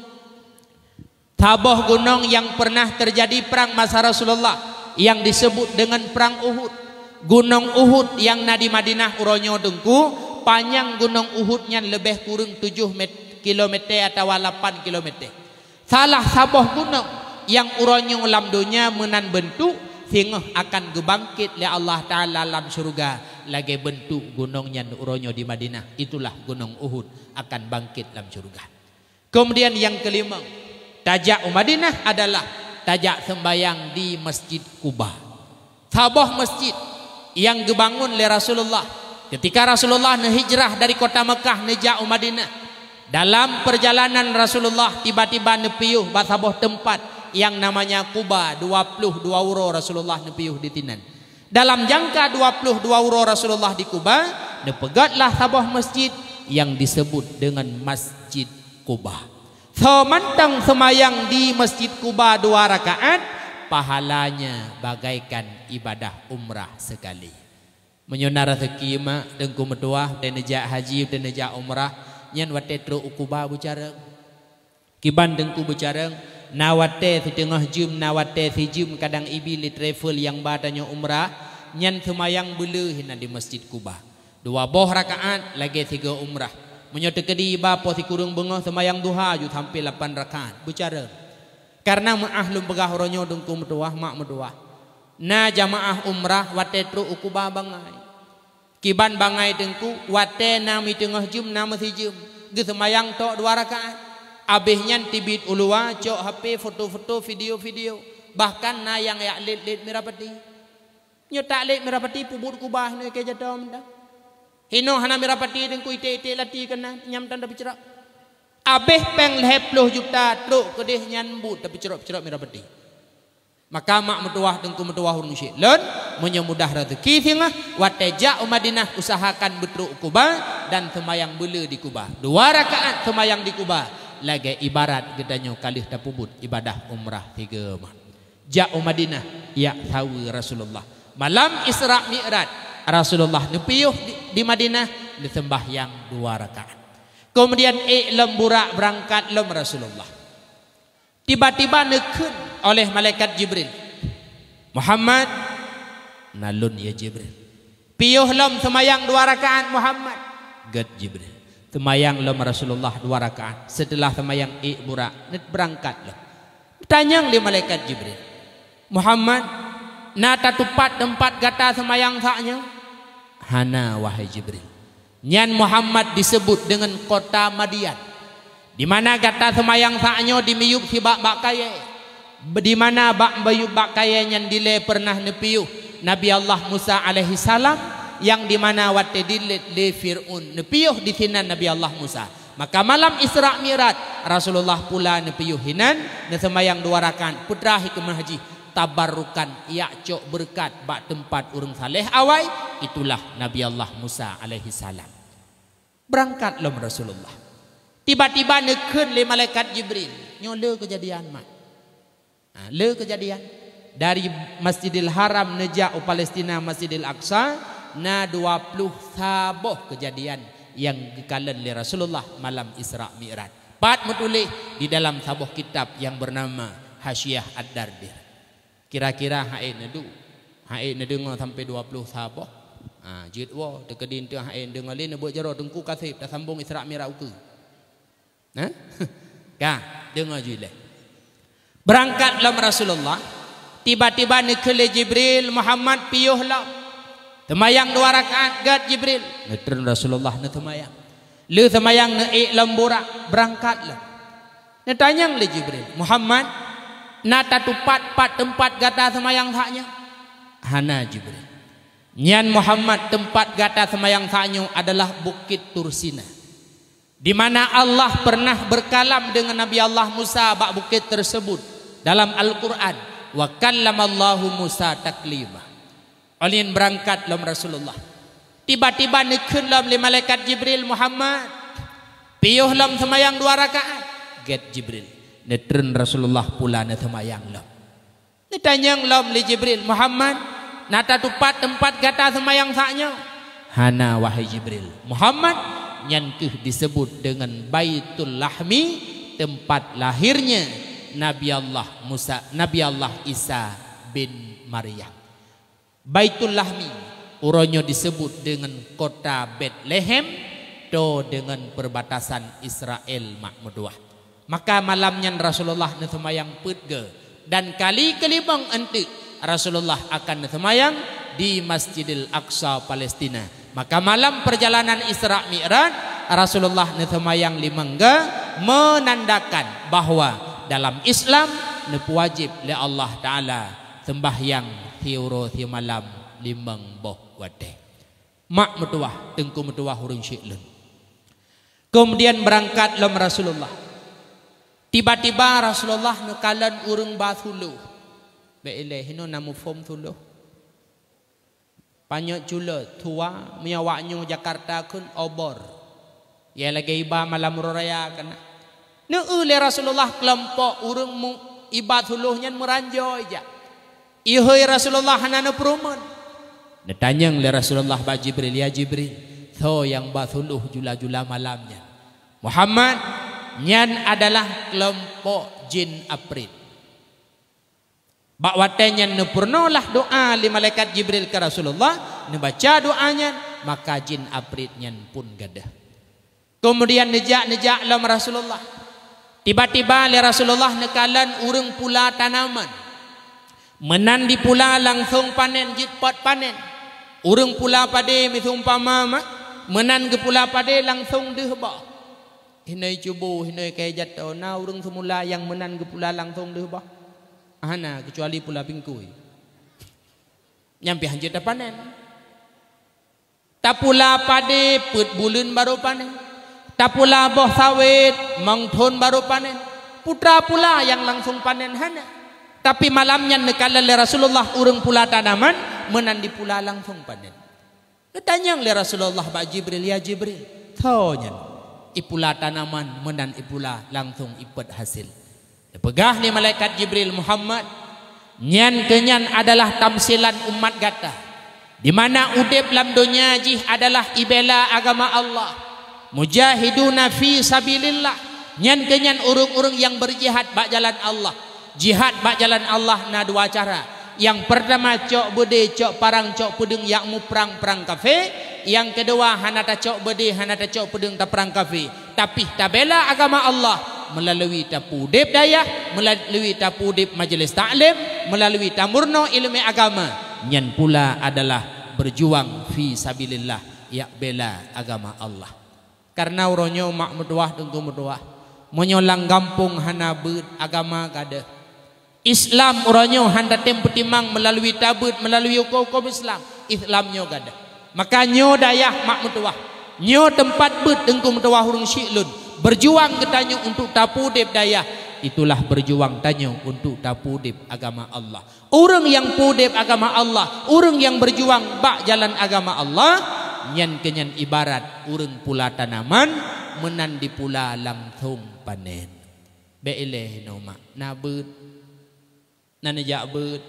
taboh gunung yang pernah terjadi perang masa Rasulullah yang disebut dengan perang Uhud gunung Uhud yang nadi Madinah uronyo dengku panjang gunung Uhudnya lebih kurang 7 km atau 8 km salah sabah gunung yang uronyo lam dunia menan bentuk sehingga akan gebangkit oleh Allah Ta'ala dalam syurga lagi bentuk gunungnya uronyo di Madinah. Itulah gunung Uhud akan bangkit dalam syurga. Kemudian yang kelima, tajak Madinah adalah tajak sembayang di Masjid Quba. Sabah masjid yang dibangun oleh Rasulullah ketika Rasulullah hijrah dari kota Mekah nejak Madinah. Dalam perjalanan Rasulullah tiba-tiba nepiuh basabah tempat yang namanya Quba. 22 uro Rasulullah nepiuh di tinan. Dalam jangka 22 uro Rasulullah di Quba, nepegatlah sabah masjid yang disebut dengan Masjid Quba. Semantang semayang di Masjid Quba 2 rakaat, pahalanya bagaikan ibadah umrah sekali. Menyunar rezeki mak dengku metuah dan nejak haji dan nejak umrah nyan wate tro ukuba bucara kiban dengku bucara nawate setengah jum nawate sejum kadang ibi li travel yang badanya umrah nyan semayang belu hina di Masjid Quba 2 rakaat lagi 3 umrah menyote kedi bapa si kurung bengah semayang duha ju sampai 8 rakaat bucara karena ma'ahlum begah ronyo dengku metuah mak metuah na jamaah umrah wate tro ukuba bangai kiban bangai dengku wate nami tengah jum nama sijum ge semayang tok 2 rakaat abihnya tibit ulua cok HP foto-foto video-video bahkan na yang ya lit mirapati nyo tak lit mirapati pubut kubah ni ke jadam dah hino hana mirapati dengku ite lati kena nyam tanda bicara abih peng 10 juta truk kedih nyan but tapi cerok mirapati. Maka mak metuah dengku metuah urung syik lon menyemudah rezeki singa wateja Madinah usahakan betruk Quba dan semayang bela di Quba 2 rakaat semayang di Quba lagi ibarat gedanyo kalih tapubut ibadah umrah 3 mah ja Madinah ya tahu Rasulullah malam Isra Mi'raj Rasulullah nepiuh di Madinah disembahyang 2 rakaat kemudian lemburak berangkat lem Rasulullah tiba-tiba nekun oleh malaikat Jibril Muhammad nalun ya Jibril piuh lom semayang 2 rakaat Muhammad gad Jibril semayang lom Rasulullah 2 rakaat setelah semayang burak net berangkat lom tanyang di malaikat Jibril Muhammad nata tupat tempat gata semayang saknya hana wahai Jibril nyan Muhammad disebut dengan kota Madian di mana gata semayang saknya di miyuk si bak kaya di mana bak bayu bak kaya yang dile pernah nepiuh Nabi Allah Musa alaihi salam yang di mana wate dilet le Fir'un nepiuh di sinan Nabi Allah Musa maka malam Isra Mi'raj Rasulullah pula nepiuh hinan dan semayang 2 rakaat putra hikmah haji tabarrukan yak cok berkat bak tempat urang saleh awai itulah Nabi Allah Musa alaihi salam berangkat lom Rasulullah tiba-tiba nekeun le malaikat Jibril nyole kejadian mak le kejadian dari Masjidil Haram nejak Palestina Masjidil Aqsa na 20 saboh kejadian yang dikalen oleh Rasulullah malam Isra Mi'raj pat metulis di dalam saboh kitab yang bernama Hasyiah Ad-Dardir kira-kira hae nedu sampai 20 saboh jidwa dekedin teu hae dengar le nebut jero tengku kasih dah sambung Isra Mi'raj uku ka dengar jile berangkat lam Rasulullah tiba-tiba nekele Jibril Muhammad piuh lam semayang 2 rakaat gad Jibril netren Rasulullah ne semayang le semayang ne lembura berangkat lam ne tanyang le Jibril Muhammad nata tupat pat tempat gata semayang saknya hana Jibril nyan Muhammad tempat gata semayang saknya adalah Bukit Tursina di mana Allah pernah berkalam dengan Nabi Allah Musa bak bukit tersebut dalam Al-Quran wa kallamallahu Musa taklima olin berangkat lam Rasulullah tiba-tiba nekeun lam li malaikat Jibril Muhammad piuh lam semayang 2 rakaat get Jibril netren Rasulullah pula ne semayang lam ditanyang lam li Jibril Muhammad nata tupat tempat gata semayang saknya hana wahai Jibril Muhammad nyankeuh disebut dengan Baitul Lahmi tempat lahirnya Nabi Allah Musa, Nabi Allah Isa bin Maryam. Baitul Lahmi uronyo disebut dengan kota Bethlehem do dengan perbatasan Israel mak meduah. Maka malamnya Rasulullah nesemayang putge. Dan kali kelibang ente Rasulullah akan nesemayang di Masjidil Aqsa Palestina. Maka malam perjalanan Isra Mi'raj Rasulullah nesemayang limangga menandakan bahwa dalam Islam nepu wajib le Allah Ta'ala sembahyang hiuro hi malam limang boh wate. Mak metuah tengku metuah hurung syi'lun. Kemudian berangkat lom Rasulullah. Tiba-tiba Rasulullah nekalan urung bathulu. Beile hino namu fom thulu. Panyo jula tua miyawaknyo Jakarta kun obor. Ya lagi iba malam raya kana. Neule Rasulullah kelompok urung mu iba thuluhnya meranjo aja. Ihoi Rasulullah hanana perumun. Netanyang le Rasulullah ba Jibril, ya Jibril. Tho yang bathuluh jula-jula malamnya. Muhammad nyan adalah kelompok jin aprit. Bakwatenya nepurnolah doa li malaikat Jibril ke Rasulullah, nebaca doanya, maka jin apritnya pun gadah. Kemudian nejak lam Rasulullah. Tiba-tiba li Rasulullah nekalan urung pula tanaman. Menan di pula langsung panen jitpat panen. Urung pula pade misumpama menan ke pula pade langsung dihba. Hinai cubu hinai kaya jatuh na urung semula yang menan ke pula langsung dihba. Ahana kecuali pula bingkui. Nyampe hanjir dah panen. Tak pula pade put bulun baru panen. Tak pula boh sawit mangthon baru panen. Putra pula yang langsung panen hana. Tapi malamnya nekala le Rasulullah urung pula tanaman menan di pula langsung panen. Ketanyang le Rasulullah ba Jibril, ya Jibril. Taunya ipula tanaman menan ipula langsung ipet hasil. Pegah ni malaikat Jibril Muhammad nyan kenyan adalah tamsilan umat gata di mana udip lam dunia jih adalah ibela agama Allah, mujahiduna fi sabilillah. Nyan kenyan urung-urung yang berjihad bak jalan Allah. Jihad bak jalan Allah na dua cara. Yang pertama cok bede cok parang cok pudeng yang mu perang kafe. Yang kedua hanata cok bede hanata cok pudeng ta perang kafe. Tapi tabela agama Allah melalui tapu dip dayah, melalui tapu dip majelis taklim, melalui tamurno ilmu agama. Nyan pula adalah berjuang fi sabilillah, ya bela agama Allah. Karena uronyo mak meduah tengku meduah menyolang gampung hana beut agama kada. Islam uronyo handa tempetimang melalui tabut, melalui hukum Islam. Islamnyo kada. Maka nyo dayah mak meduah, nyo tempat beut tengku meduah hurung syi'lun. Berjuang ketanyo untuk tapu dip dayah. Itulah berjuang tanyo untuk tapu dip agama Allah. Orang yang pudip agama Allah, orang yang berjuang bak jalan agama Allah, nyan kenyan ibarat orang pula tanaman menan di pula langsung panen. Beileh noma nabut nanejak beut.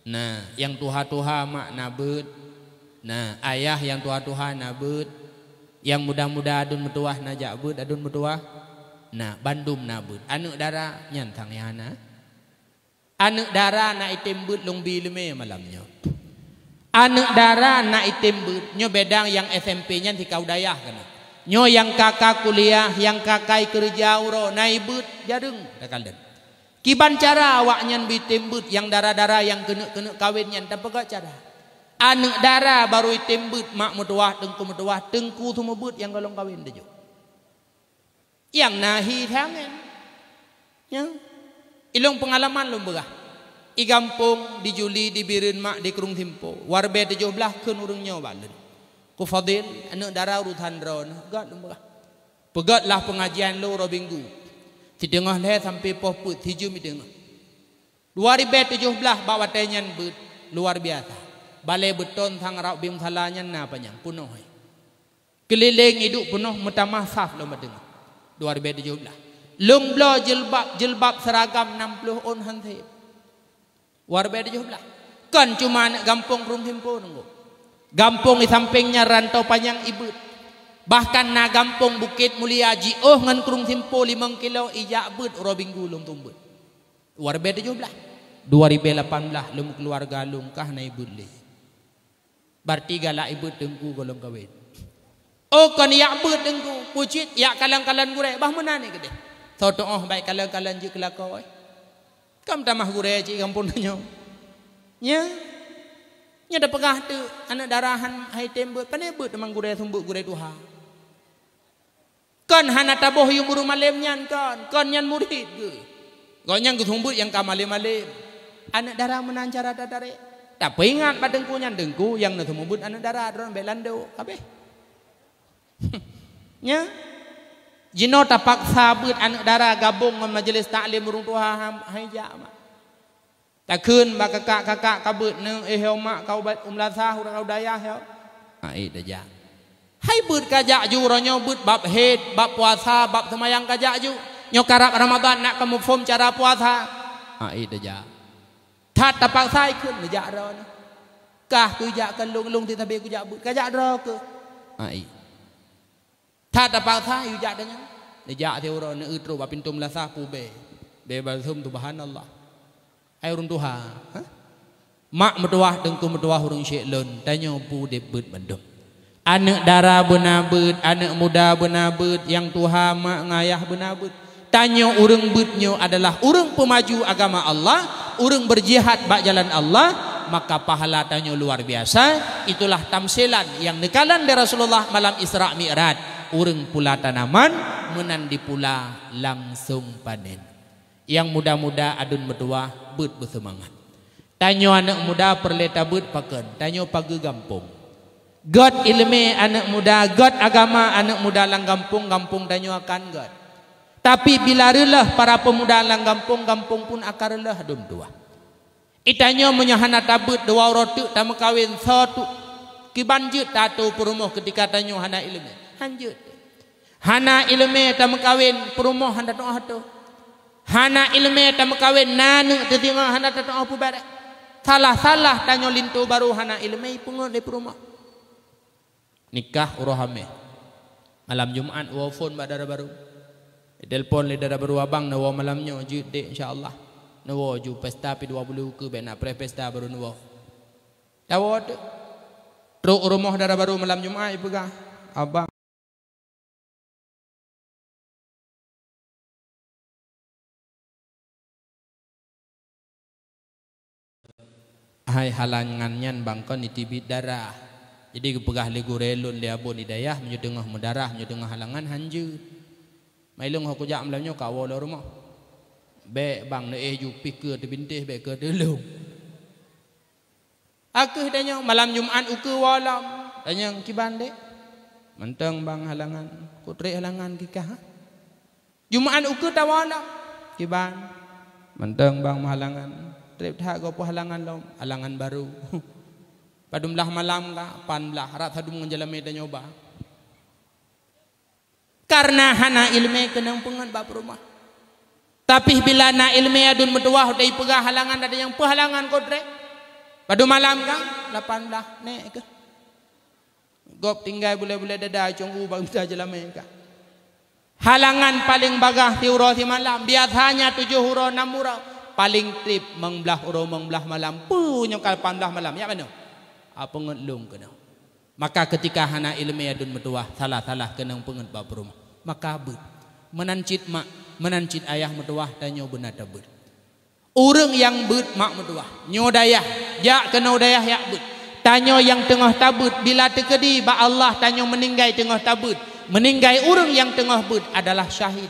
Nah, yang tuha-tuha mak nabut. Nah, ayah yang tuha-tuha nabut. Yang mudah-mudah adun metuah najak beut adun metuah. Nah, bandum nabut. Anak dara nyan thang yana. Anak dara na item beut long bi leme malamnya. Anak dara na item beut nyo bedang yang SMP nya di kau dayah kana. Nyo yang kakak kuliah, yang kakak kerja uro naik beut jareng dakalden. Kiban cara awak nyan bi item beut yang dara-dara yang kena kawin nyan tapega cara. Anak dara baru item beut mak metuah tengku semua beut yang golong kawin dejo. Yang nahi tangan. Ya. Ilong pengalaman lom begah. I gampung di Juli di Birin mak di Kerung Timpo. Warbe 17 keun urang nyo balen. Ku Fadil anak dara urutan dron gat lom begah. Pegatlah pengajian lo robinggu. Ti tengah le sampai poh put hiju mi tengah. 2017 bawa tenyan beut luar biasa. Balai beton thang rau bim thalanya na panjang punuh. Keliling hidup penuh mutamah saf lo madeng. 2017. Lung blo jilbab seragam 60 on hantip. 2017. Kan cuma gampung Kerung Timpo nunggu. Gampung di sampingnya rantau panjang ibut. Bahkan na gampung Bukit Mulia jioh ngan Kerung Timpo 5 kilo ijak beut robinggu lum tumbut. 2017. 2018 lum keluarga lum kah na ibut le. Bertiga lah ibu tengku golong kawin. Oh kan ya beut tengku pucit ya kalang-kalan gure bah mana ni gede. Totoh baik kala-kala je kelakau. Kam tamah gure cik kampung nyo. Nya. Nya dah pegah tu anak darahan hai tembut panebut memang gure sumbuk gure Tuhan. Kon hana taboh yu muru malim nyan kon nyan murid ke. Kon nyan sumbut yang ka malim-malim. Anak darah menancara tarik. Tak ingat badengku nyan dengku yang na sumbut anak darah dron belando kabeh. Nya. Jino tak paksa beut anak darah gabung dengan majlis taklim urung Tuhan hai jak mak. Tak keun bak kakak kabut ne eheu mak kau bat umlasah urang kau dayah heu. Ai dah jak. Hai beut kajak ju ronyo beut bab haid, bab puasa, bab semayang kajak ju. Nyo karap Ramadan nak kamu faham cara puasa. Ai dah jak. That tak paksa keun jak ron. Kah ku jak kan lung ti tabe ku jak beut kajak ro ke. Ai.ถ้าตะปากท่าอยู่จัดเนียะเทวโรนอึตรูบาปินตุมลาซาปูเบบาซุมตุบฮานัลลอฮ์ไอรุนตุฮาmak medwah dengku medwah urung syek lun tanyo pu de beut bandung anak dara beuna beut anak muda beuna beut yang tuha mak ngayah beuna beut tanyo urang beutnyo adalah urang pemaju agama Allah urang berjihad bak jalan Allah maka pahala tanyo luar biasa itulah tamsilan yang nekalan dari Rasulullah malam Isra Mi'raj urang pula tanaman menandi pula langsung panen yang muda-muda adun medwah beut bersemangat tanyo anak muda perleta beut pakeun tanyo pagi gampung god ilmu anak muda god agama anak muda lang gampung tanyo akan god tapi bila reulah para pemuda lang gampung pun akar reulah adun tua itanyo menyahana tabut dua rotu tamu kawin satu kibanjut tatu perumoh ketika tanyo hana ilmu hanjut hana ilmu tamu kawin perumoh handa doa tu hana ilmu tamu kawin nanu tetingo handa doa pu bare salah tanyo lintu baru hana ilmu pungut di perumoh nikah urohame malam Jumat wa phone badara baru telepon le dara baru abang na wa malamnyo jude insyaallah nawo ju pesta pi 20 ke ben nak pre pesta baru nawo tawot truk rumah dara baru malam Jumat pegah abang hai halangan nyan bangkon itibit darah jadi kepegah le gurelun le abon hidayah menyo tengah mendarah menyo tengah halangan hanju mailung aku jak malamnyo kawo le rumah be bang ne ju pikir te bintih be ke delung aku danyo malam Jumat uku walam danyo kiban dek menteng bang halangan kutri halangan kikah Jumat uku tawalam kiban menteng bang halangan trip dah go halangan lom halangan baru padumlah malam ka panlah rat hadum ngejalame danyo ba karena hana ilmu kenang pengan bab rumah tapi bila na ilmu adun medwah dai pegah halangan ada yang pehalangan kodre padu malam kan 18 nek ke gop tinggal boleh dada conggu bang bisa jelame ka halangan paling bagah ti uro ti malam biasanya 7 huro 6 huro paling trip mengbelah huro mengbelah malam punya kal 18 malam ya mana apa ngelung kena maka ketika hana ilmu adun medwah salah kenang pengen bab rumah maka beut menancit mak menancit ayah medwah tanyo beuna beut urang yang beut mak medwah nyo dayah jak kena dayah yak beut tanyo yang tengah tabut bila tekedi ba Allah tanyo meninggai tengah tabut meninggai urang yang tengah beut adalah syahid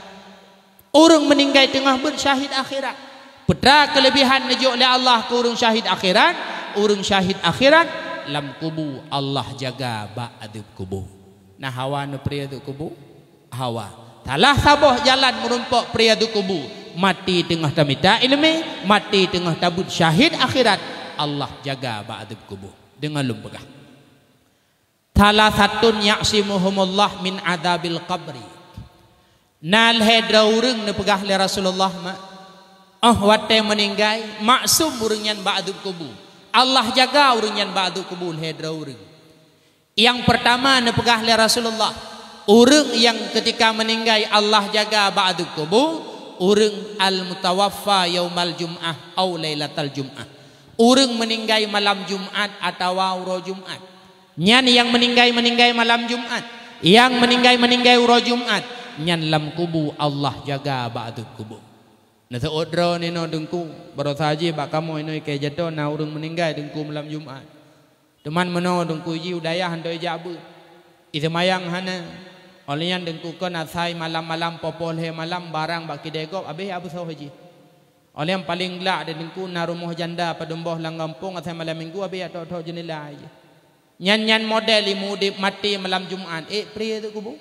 urang meninggai tengah beut syahid akhirat peda kelebihan nejo oleh Allah ke urang syahid akhirat urang syahid akhirat lam kubu Allah jaga ba'adub kubu nah hawa nu pria tu kubu hawa salah saboh jalan merumpok pria tu kubu mati tengah tamita ilmi mati tengah tabut syahid akhirat Allah jaga ba'adub kubu dengan lumpegah salah satun ya'simuhumullah min adabil qabri nal hedra urang ne pegah le Rasulullah mak wate meninggai maksum urang nyan ba'adub kubu Allah jaga urang yang ba'du kubul hedra urang. Yang pertama ne pegah le Rasulullah. Urang yang ketika meninggal Allah jaga ba'du kubul, urang al-mutawaffa yaumal jum'ah au lailatal jum'ah. Urang meninggal malam Jumat atau uro Jumat. Nyan yang meninggal malam Jumat, yang meninggal uro Jumat. nyan lam kubu Allah jaga ba'du kubu. Nah seodro ni no dengku baru saja bak kamu ini ke jatuh na urang meninggal dengku malam Jumat. Teman meno dengku ji udaya handoi jabu. Itu mayang hana. Olehnya dengku kan asai malam-malam popol he malam barang bak kidegop abih abu sah haji. Oleh yang paling gelak dengku na rumah janda pademboh langgampung asai malam minggu abih atau jenela aja. Nyan-nyan model imudip mati malam Jumat. Pria tu kubu.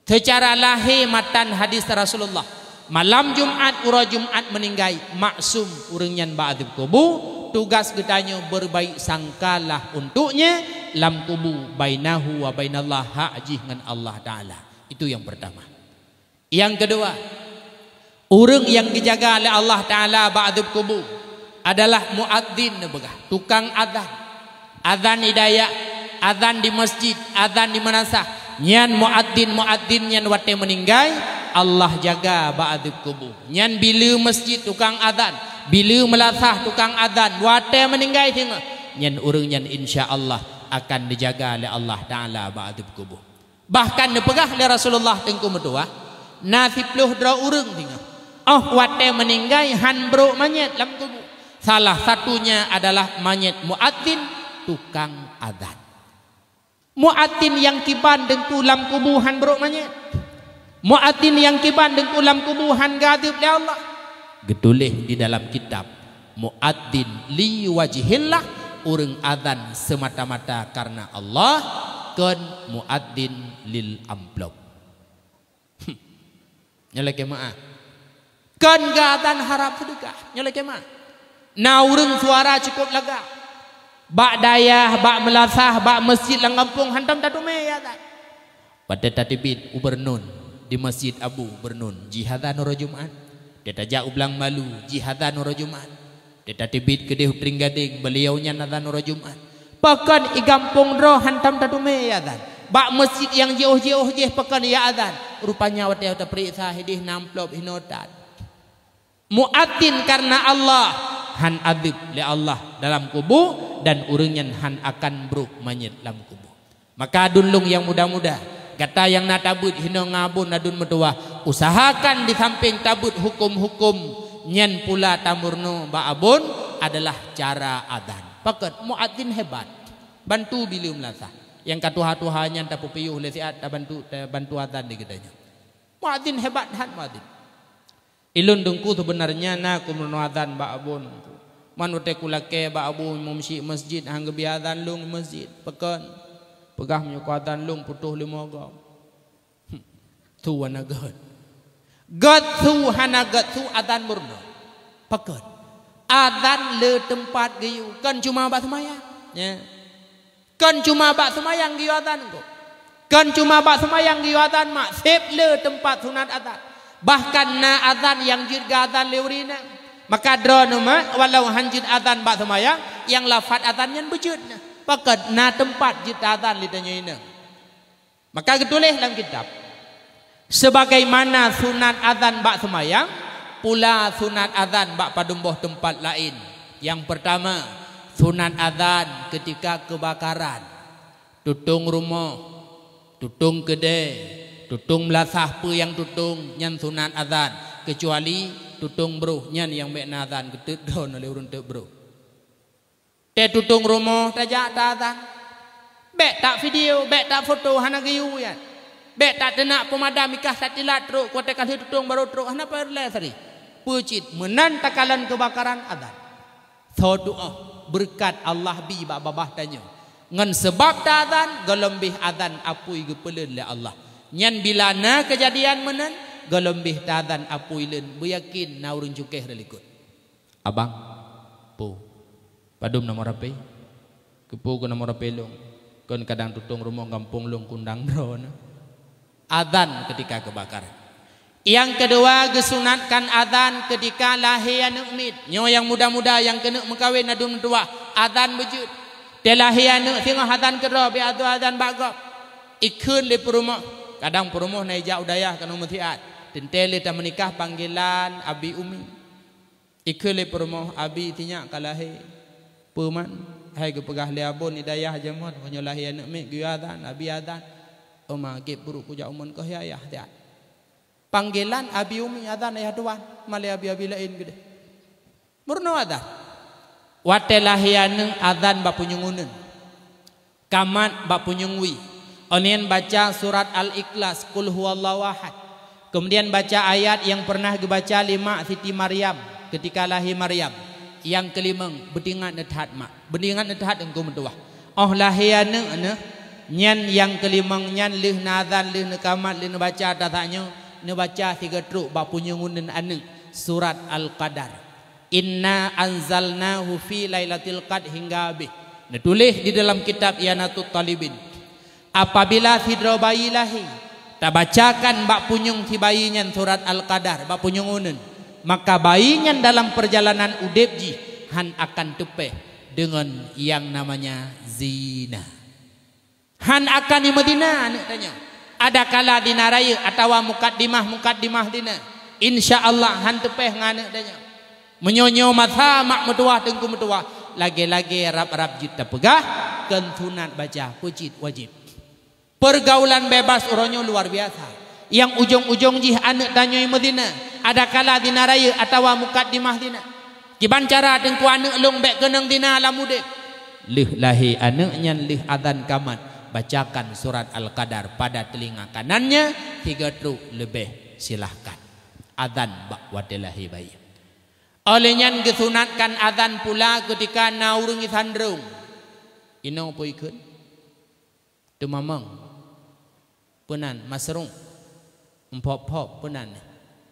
Secara lahir matan hadis Rasulullah. Malam Jumat ura Jumat meninggal maksum urang nyan ba'dib kubu. Tugas kitanya berbaik sangkalah untuknya lam kubu bainahu wa bainallah haji dengan Allah Ta'ala. Itu yang pertama. Yang kedua, urang yang dijaga oleh Allah Ta'ala ba'dib kubu adalah muadzin begah, tukang adzan. Adzan hidayah, adzan di masjid, adzan di manasah. Nyan muadzin nyan wate meninggal Allah jaga ba'dib kubu. Nyan bila masjid tukang adzan, bila melasah tukang adzan wate meninggal tengok. Nyan urang nyan insya-Allah akan dijaga oleh Allah Taala ba'dib kubu. Bahkan dipegah oleh Rasulullah tengku medua nasi puluh dra urang tengok. Wate meninggal han bro manyet lam kubu. Salah satunya adalah manyet muadzin tukang adzan. Muadzin yang kiban dengku lam kubuhan bro manyet. Muadzin yang kiban dengku lam kubuhan gadib li Allah. Getulih di dalam kitab muadzin li wajhillah urang adzan semata-mata karena Allah kan muadzin lil amplop. Nyala kemaah. Kan adzan harap sedekah. Nyala kemaah. Na urang suara cukup lega. Bak dayah, bak melasah, bak masjid langgampung hantam tatu me ya tak. Pada tatibit ubernun di masjid Abu Bernun jihadan ora Jumat. Dia tajak ublang malu jihadan ora Jumat. Dia tatibit kedeh pringgading beliau nya nazan ora Jumat. Pakan i gampung dro hantam tatu me ya tak. Bak masjid yang jauh-jauh je pakan ya azan. Rupanya wate ta periksa hidih namplop hinotat. Muadzin karena Allah han adib li Allah dalam kubu dan urangnya han akan bro manyet dalam kubu. Maka adun yang muda-muda kata yang nak tabut hino ngabun adun medua usahakan di samping tabut hukum-hukum nyen pula tamurno ba'abun adalah cara adzan. Pakat muadzin hebat bantu bila melasah yang katuha-tuhanya tak pupiyuh le siat bantu adzan di kitanya. Muadzin hebat han muadzin. Ilun dengku sebenarnya na kumrono adzan ba'abun. Manute kulake ba'abu mumsi masjid hangga biadan lung masjid pekan pegah menyuku adzan lung putuh lima gam. Tu wana gad. Gad tu hana gad tu adzan murna. Pekan. Adzan le tempat giyu kan cuma bak semayang. Ya. Kan cuma bak semayang giyu adzan ko. Kan cuma bak semayang giyu adzan mak sep le tempat sunat adzan. Bahkan na adzan yang jirga adzan leurina. Maka dronuma walau hanjid adzan bak semayang yang lafaz adzan yang bejut pakat na tempat jid adzan litanya ini. Maka ketulih dalam kitab sebagaimana sunat adzan bak semayang pula sunat adzan bak padumboh tempat lain. Yang pertama sunat adzan ketika kebakaran, tutung rumah, tutung kedai, tutung melasah pe yang tutung nyan sunat adzan kecuali tutung bro nyan yang mek nazan ketut don oleh urun tek bro. Te tutung rumah tajak ta adzan. Bek tak video, bek tak foto hana giyu ya. Bek tak tenak pemadam ikah satilat truk kote kali tutung baru truk hana perle sari. Pucit menan takalan kebakaran adzan. So doa berkat Allah bi bak babah tanya. Ngan sebab ta adzan gelembih adzan apui gepeleun le Allah. Nyan bila na kejadian menan galembih tadan apuilen beryakin na urang cukeh relikut. Abang pu padum nomor rapi kepu ke nomor rapi long kon kadang tutung rumah kampung long kundang drone adzan ketika kebakaran. Yang kedua gesunatkan adzan ketika lahir anak mit nyo yang muda-muda yang kena mengkawin adun dua adzan bejut te lahir anak tengah adzan kedua bi adzan bagap ikun le perumah kadang perumah nai jauh dayah kana mutiat tentele ta menikah panggilan abi umi ikele permoh abi tinyak kalahe peman hai ke pegah le abon hidayah jamon honyo lahi anak me giadan abi adan oma ke buruk ku ja umon ko ya tiat Panggilan abi umi adzan ayah tuan malih abi lain gede. Murno adzan. Watelahian adzan ba punyunguneun. Kamat ba punyungwi. Onian baca surat Al-Ikhlas Qul huwallahu ahad. Kemudian baca ayat yang pernah dibaca lima Siti Maryam ketika lahir Maryam. Yang kelima bedingat nethat mak. Bedingat nethat engkau mentuah. Oh lahian nyan yang kelima nyan lih nazan lih nekamat lih baca tatanya ne baca 3 truk ba punyunguneun anu surat Al-Qadar. Inna anzalnahu fi lailatul qadr hingga habis. Ditulis di dalam kitab Ianatut Talibin. Apabila sidro bayi lahir, tak bacakan bak punyung si bayinya surat Al-Qadar, bak punyunguneun, maka bayinya dalam perjalanan udep ji han akan tepeh dengan yang namanya zina. Han akan di Madinah anak tanya. Ada kala dina raya atau mukaddimah dina. Insyaallah han tepeh nganak tanya. Menyonyo masa mak metuah tengku metuah. Lagi-lagi rap-rap jita pegah kentunat baca pujit wajib. Pergaulan bebas orangnya luar biasa. Yang ujung-ujung jih anak tanyoi Madinah. Ada kala dina raya atau mukaddimah dina. Kiban cara tengku anak long bek kenang dina alamudek. Lih lahi anaknya lih adzan kamat. Bacakan surat Al-Qadar pada telinga kanannya 3 truk lebih silahkan. Adzan bak wadilahi bayi. Olehnya disunatkan adzan pula ketika naurung isandrung. Ino po ikut. Demamang. Penan masrung. Empop-pop penan.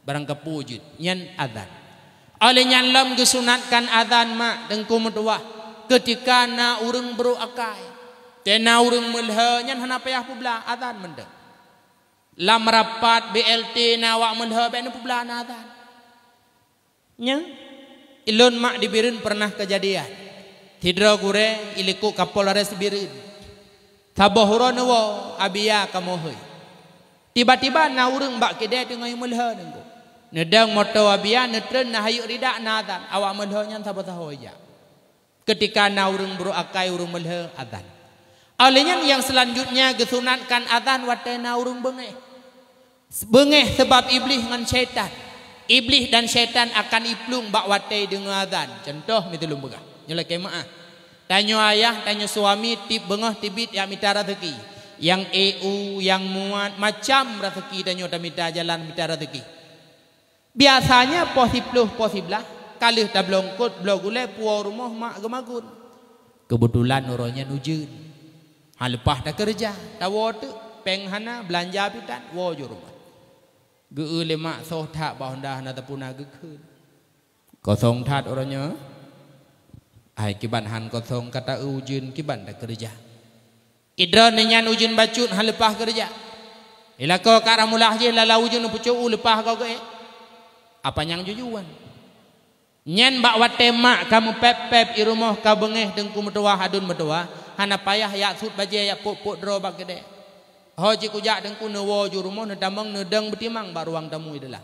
Barang kepujud. Nyan adzan. Olehnya lam disunatkan adzan mak dengku metuah. Ketika naurung beruakai. Tena urang melha nyan hana payah publa adzan mendeng. Lam rapat BLT nawak melha ben publa adzan. Nya ilun mak dibirin pernah kejadian. Tidra gure iliku Kapolres birin. Tabohro nawo abiya kamohoi. Tiba-tiba na urang bak kede dengan melha nengko. Nedang moto abiya netren na hayu rida na adzan. Awak melha nyan sabasahoja. Ketika na urang beruakai urang melha adzan. Olehnya yang selanjutnya disunatkan adzan watena urung bengeh. Bengeh sebab iblis dengan syaitan. Iblis dan syaitan akan iplung bak watai dengan adzan. Contoh mitulung begah. Nyala kemaah. Tanya ayah, tanya suami tip bengah tibit yang minta rezeki. Yang EU, yang muat macam rezeki tanya ta minta jalan minta rezeki. Biasanya posiblah kalih ta blongkot blogule puau rumah mak gemagun. Kebetulan orangnya nujun. Lepas dah kerja, dah water, penghana belanja pitan, wajur rumah. Ge lemak soh tak bahondah na tapuna gekun. Kosong tat orangnya. Ai kiban han kosong kata ujun kiban dah kerja. Idra nenyan ujun bacut han lepas kerja. Ila ko karamulah je lala ujun pucu lepas kau ge. Apa yang jujuan? Nyen bak wate mak kamu pep i rumah ka bengeh dengku metuah adun metuah. Hana payah yak sut baje yak pok dro bak gede. Hoji kujak dengku newo ju rumah nedamang nedang betimang ba ruang tamu idalah.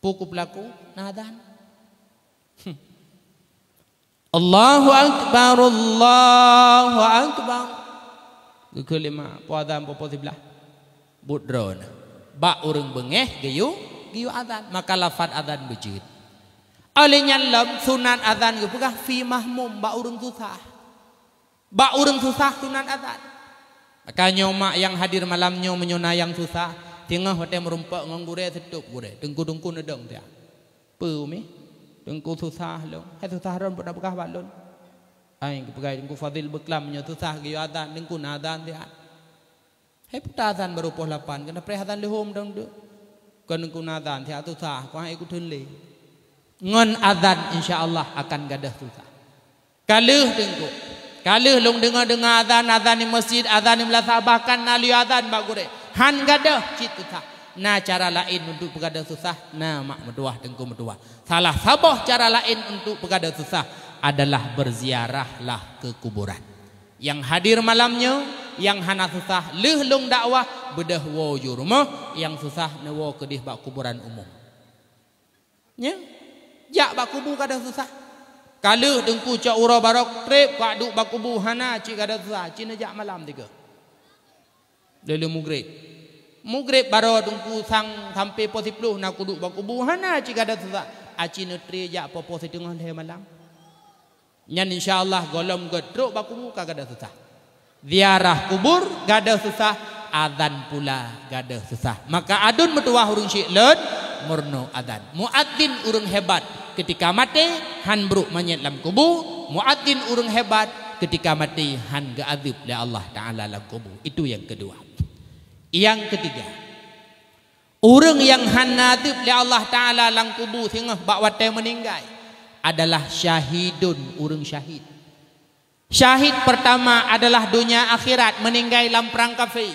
Puku pelaku nadan. Allahu akbar Allahu akbar. Kelima puadam po sebelah. Budron. Bak urang bengeh geyu adzan maka lafaz adzan bejit. Olehnya lam sunat adzan ge pegah fi mahmum bak urang susah. Bak urang susah sunat adzan. Maka nyomak yang hadir malamnya menyona yang susah. Tengah hotel merumpak nganggure setup gure. Dengku-dengku nedeng dia. Pu mi. Dengku susah lo. Hai susah ron pada bekah balon. Ai kepegai dengku fadil beklamnya susah ge adzan dengku adzan dia. Hai puta adzan baru poh 8 kena pre adzan lehom dong de. Kan dengku adzan dia susah ko hai ku thun le. Ngon adzan insyaallah akan gadah susah. Kaleuh dengku. Kalau long dengar adzan di masjid, adzan di melasabahkan nali adzan bak gure. Han gadah cit susah. Nah cara lain untuk pegadah susah. Nah mak metuah dengku metuah. Salah sabah cara lain untuk pegadah susah adalah berziarahlah ke kuburan. Yang hadir malamnya, yang hana susah leh long dakwah bedah wo ju rumah, yang susah newo kedih bak kuburan umum. Nya, jak bak kubur kadah susah. Kalau dengku cak ura barok trip kak duk bakubu hana cik kada susah cina jak malam tiga. Lalu mugrid. Mugrib baro tungku sang sampai pos 10 nak kuduk bakubu hana jika ada susah aci nutri ja apa pos tengah le malam. Nyan insyaallah golom gedruk bakubu kagak ada susah. Ziarah kubur gada susah, azan pula gada susah. Maka adun metuah urang syikleun murno azan. Muadzin urang hebat ketika mati han bruk manyet lam kubur, muadzin urang hebat ketika mati han gaazib li Allah taala lam kubur. Itu yang kedua. Yang ketiga, orang yang hanadib li Allah Ta'ala lang kubur sehingga bakwate meninggal adalah syahidun, orang syahid. Syahid pertama adalah dunia akhirat, meninggal dalam perang kafir.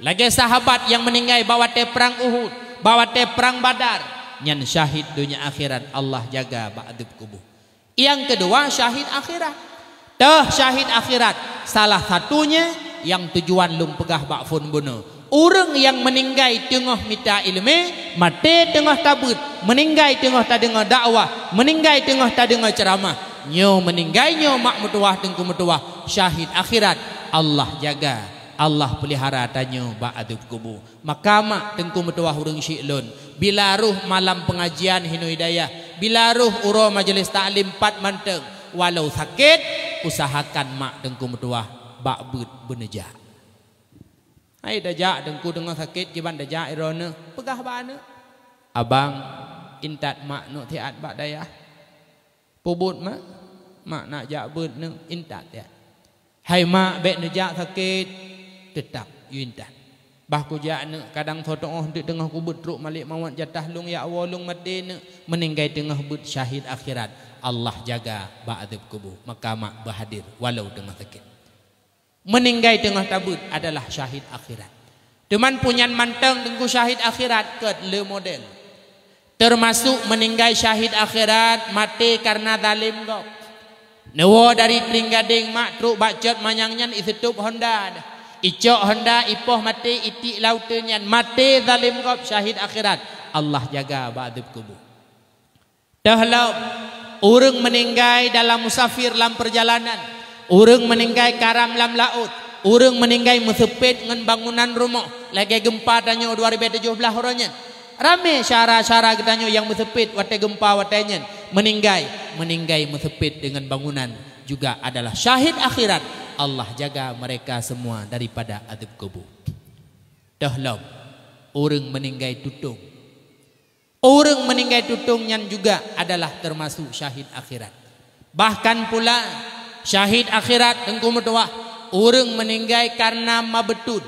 Lagi sahabat yang meninggal bakwate perang Uhud, bakwate perang Badar. Nyan syahid dunia akhirat, Allah jaga ba'dib kubur. Yang kedua, syahid akhirat. Syahid akhirat salah satunya yang tujuan lung pegah bakfun bunuh. Orang yang meninggal tengah minta ilmu, mati tengah tabut, meninggal tengah tak dengar dakwah, meninggal tengah tak dengar ceramah, nyo meninggal nyo mak metuah tengku metuah syahid akhirat, Allah jaga, Allah pelihara tanyo ba'dub kubur. Maka mak tengku metuah urang syiklun, bila ruh malam pengajian hinu hidayah, bila ruh uro majlis taklim 4 manteng, walau sakit usahakan mak tengku metuah ba'bud benejak. Hai dajak dengku dengan sakit kiban dajak irona pegah bana abang intat mak nuk tiat bak dayah pubut mak nak jak beut nuk intat ya. Hai mak bek nejak sakit tetap you intat bah ku jak nuk kadang thotoh di tengah kubut truk malik mawat jatah lung ya Allah lung mati nuk meninggal tengah but syahid akhirat, Allah jaga ba'dib kubur. Maka mak berhadir walau tengah sakit. Meninggal tengah tabut adalah syahid akhirat. Teman punyan manteng tengku syahid akhirat ke le model. Termasuk meninggal syahid akhirat mati karena zalim kau. Newo dari Tringgading mak truk bacot manyangnya isutup Honda. Icok Honda ipoh mati itik lautenyan mati zalim kau syahid akhirat. Allah jaga ba'dib kubur. Dahlau orang meninggal dalam musafir dalam perjalanan. Orang meninggal karam lam laut, orang meninggal mesepit dengan bangunan rumah. Lagi gempa tanyo 2017 orangnya. Rame syara-syara tanyo yang mesepit wate gempa watenya meninggal mesepit dengan bangunan juga adalah syahid akhirat. Allah jaga mereka semua daripada azab kubur. Dahlam orang meninggal tutung. Orang meninggal tutung yang juga adalah termasuk syahid akhirat. Bahkan pula syahid akhirat tengku metuah orang meninggal karena mabetun.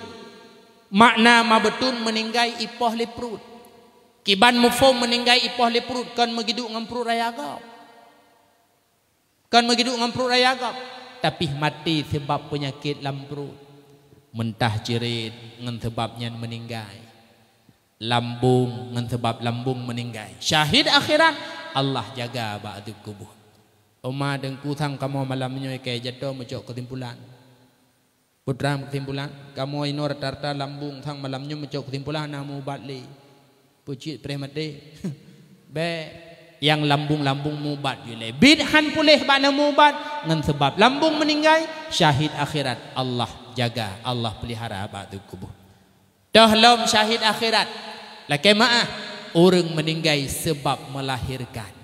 Makna mabetun meninggal ipoh leprut. Kiban mufum meninggal ipoh leprut kan megiduk ngam perut raya agap. Kan megiduk ngam perut raya agap. Tapi mati sebab penyakit dalam perut. Mentah jerit ngan sebabnya meninggal. Lambung ngan sebab lambung meninggal. Syahid akhirat Allah jaga ba'dib kubur. Oma dengku sang kamu malamnya kayak jatuh mencok kesimpulan. Putra kesimpulan, kamu ino rata-rata lambung sang malamnya mencok kesimpulan namu batli. Pucit premate. Be yang lambung-lambung mubat yule. Bidhan pulih bana mubat ngan sebab lambung meninggal syahid akhirat. Allah jaga, Allah pelihara ba'dub kubur. Dahlam syahid akhirat. Laki maah orang meninggal sebab melahirkan.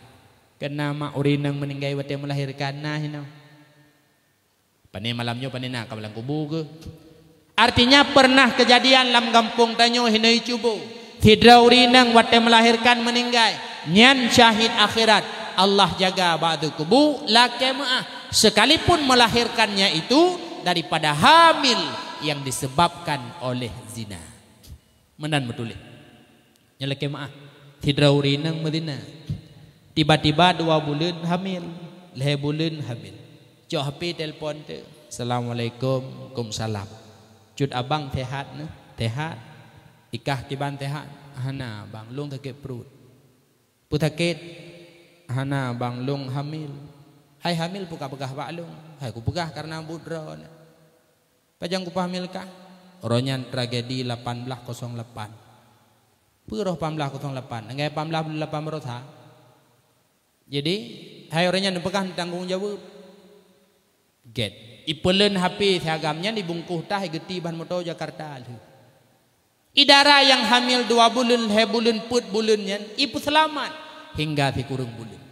Kena mak urinang meninggal waktu melahirkan nah hina. Pani malamnya pani nak kabelang kubur ke. Artinya pernah kejadian dalam kampung tanyo hina cubu. Tidra urinang waktu melahirkan meninggal. Nyan syahid akhirat. Allah jaga ba'du kubur. Laki maah sekalipun melahirkannya itu daripada hamil yang disebabkan oleh zina. Menan betul. Nyalake maah tidra urinang medina. Tiba-tiba 2 bulan hamil, 2 bulan hamil. Cok HP telefon tu. Assalamualaikum, Waalaikumsalam. Cut abang tehat ne? Tehat. Ikah kiban tehat. Hana bang lung sakit perut. Putakit. Hana bang lung hamil. Hai hamil puka pegah bak lung. Hai ku pegah karena budra. Pajang ku hamil kah? Ronyan tragedi 1808. Puroh 1808. Enggak 1808 merotha. Jadi, hai orangnya nepekah tanggung jawab. Get. Ipelan HP seagamnya dibungkuh tah geti ban motor Jakarta. Idara yang hamil 2 bulan, 3 bulan, 4 bulan, ibu selamat hingga 3 bulan.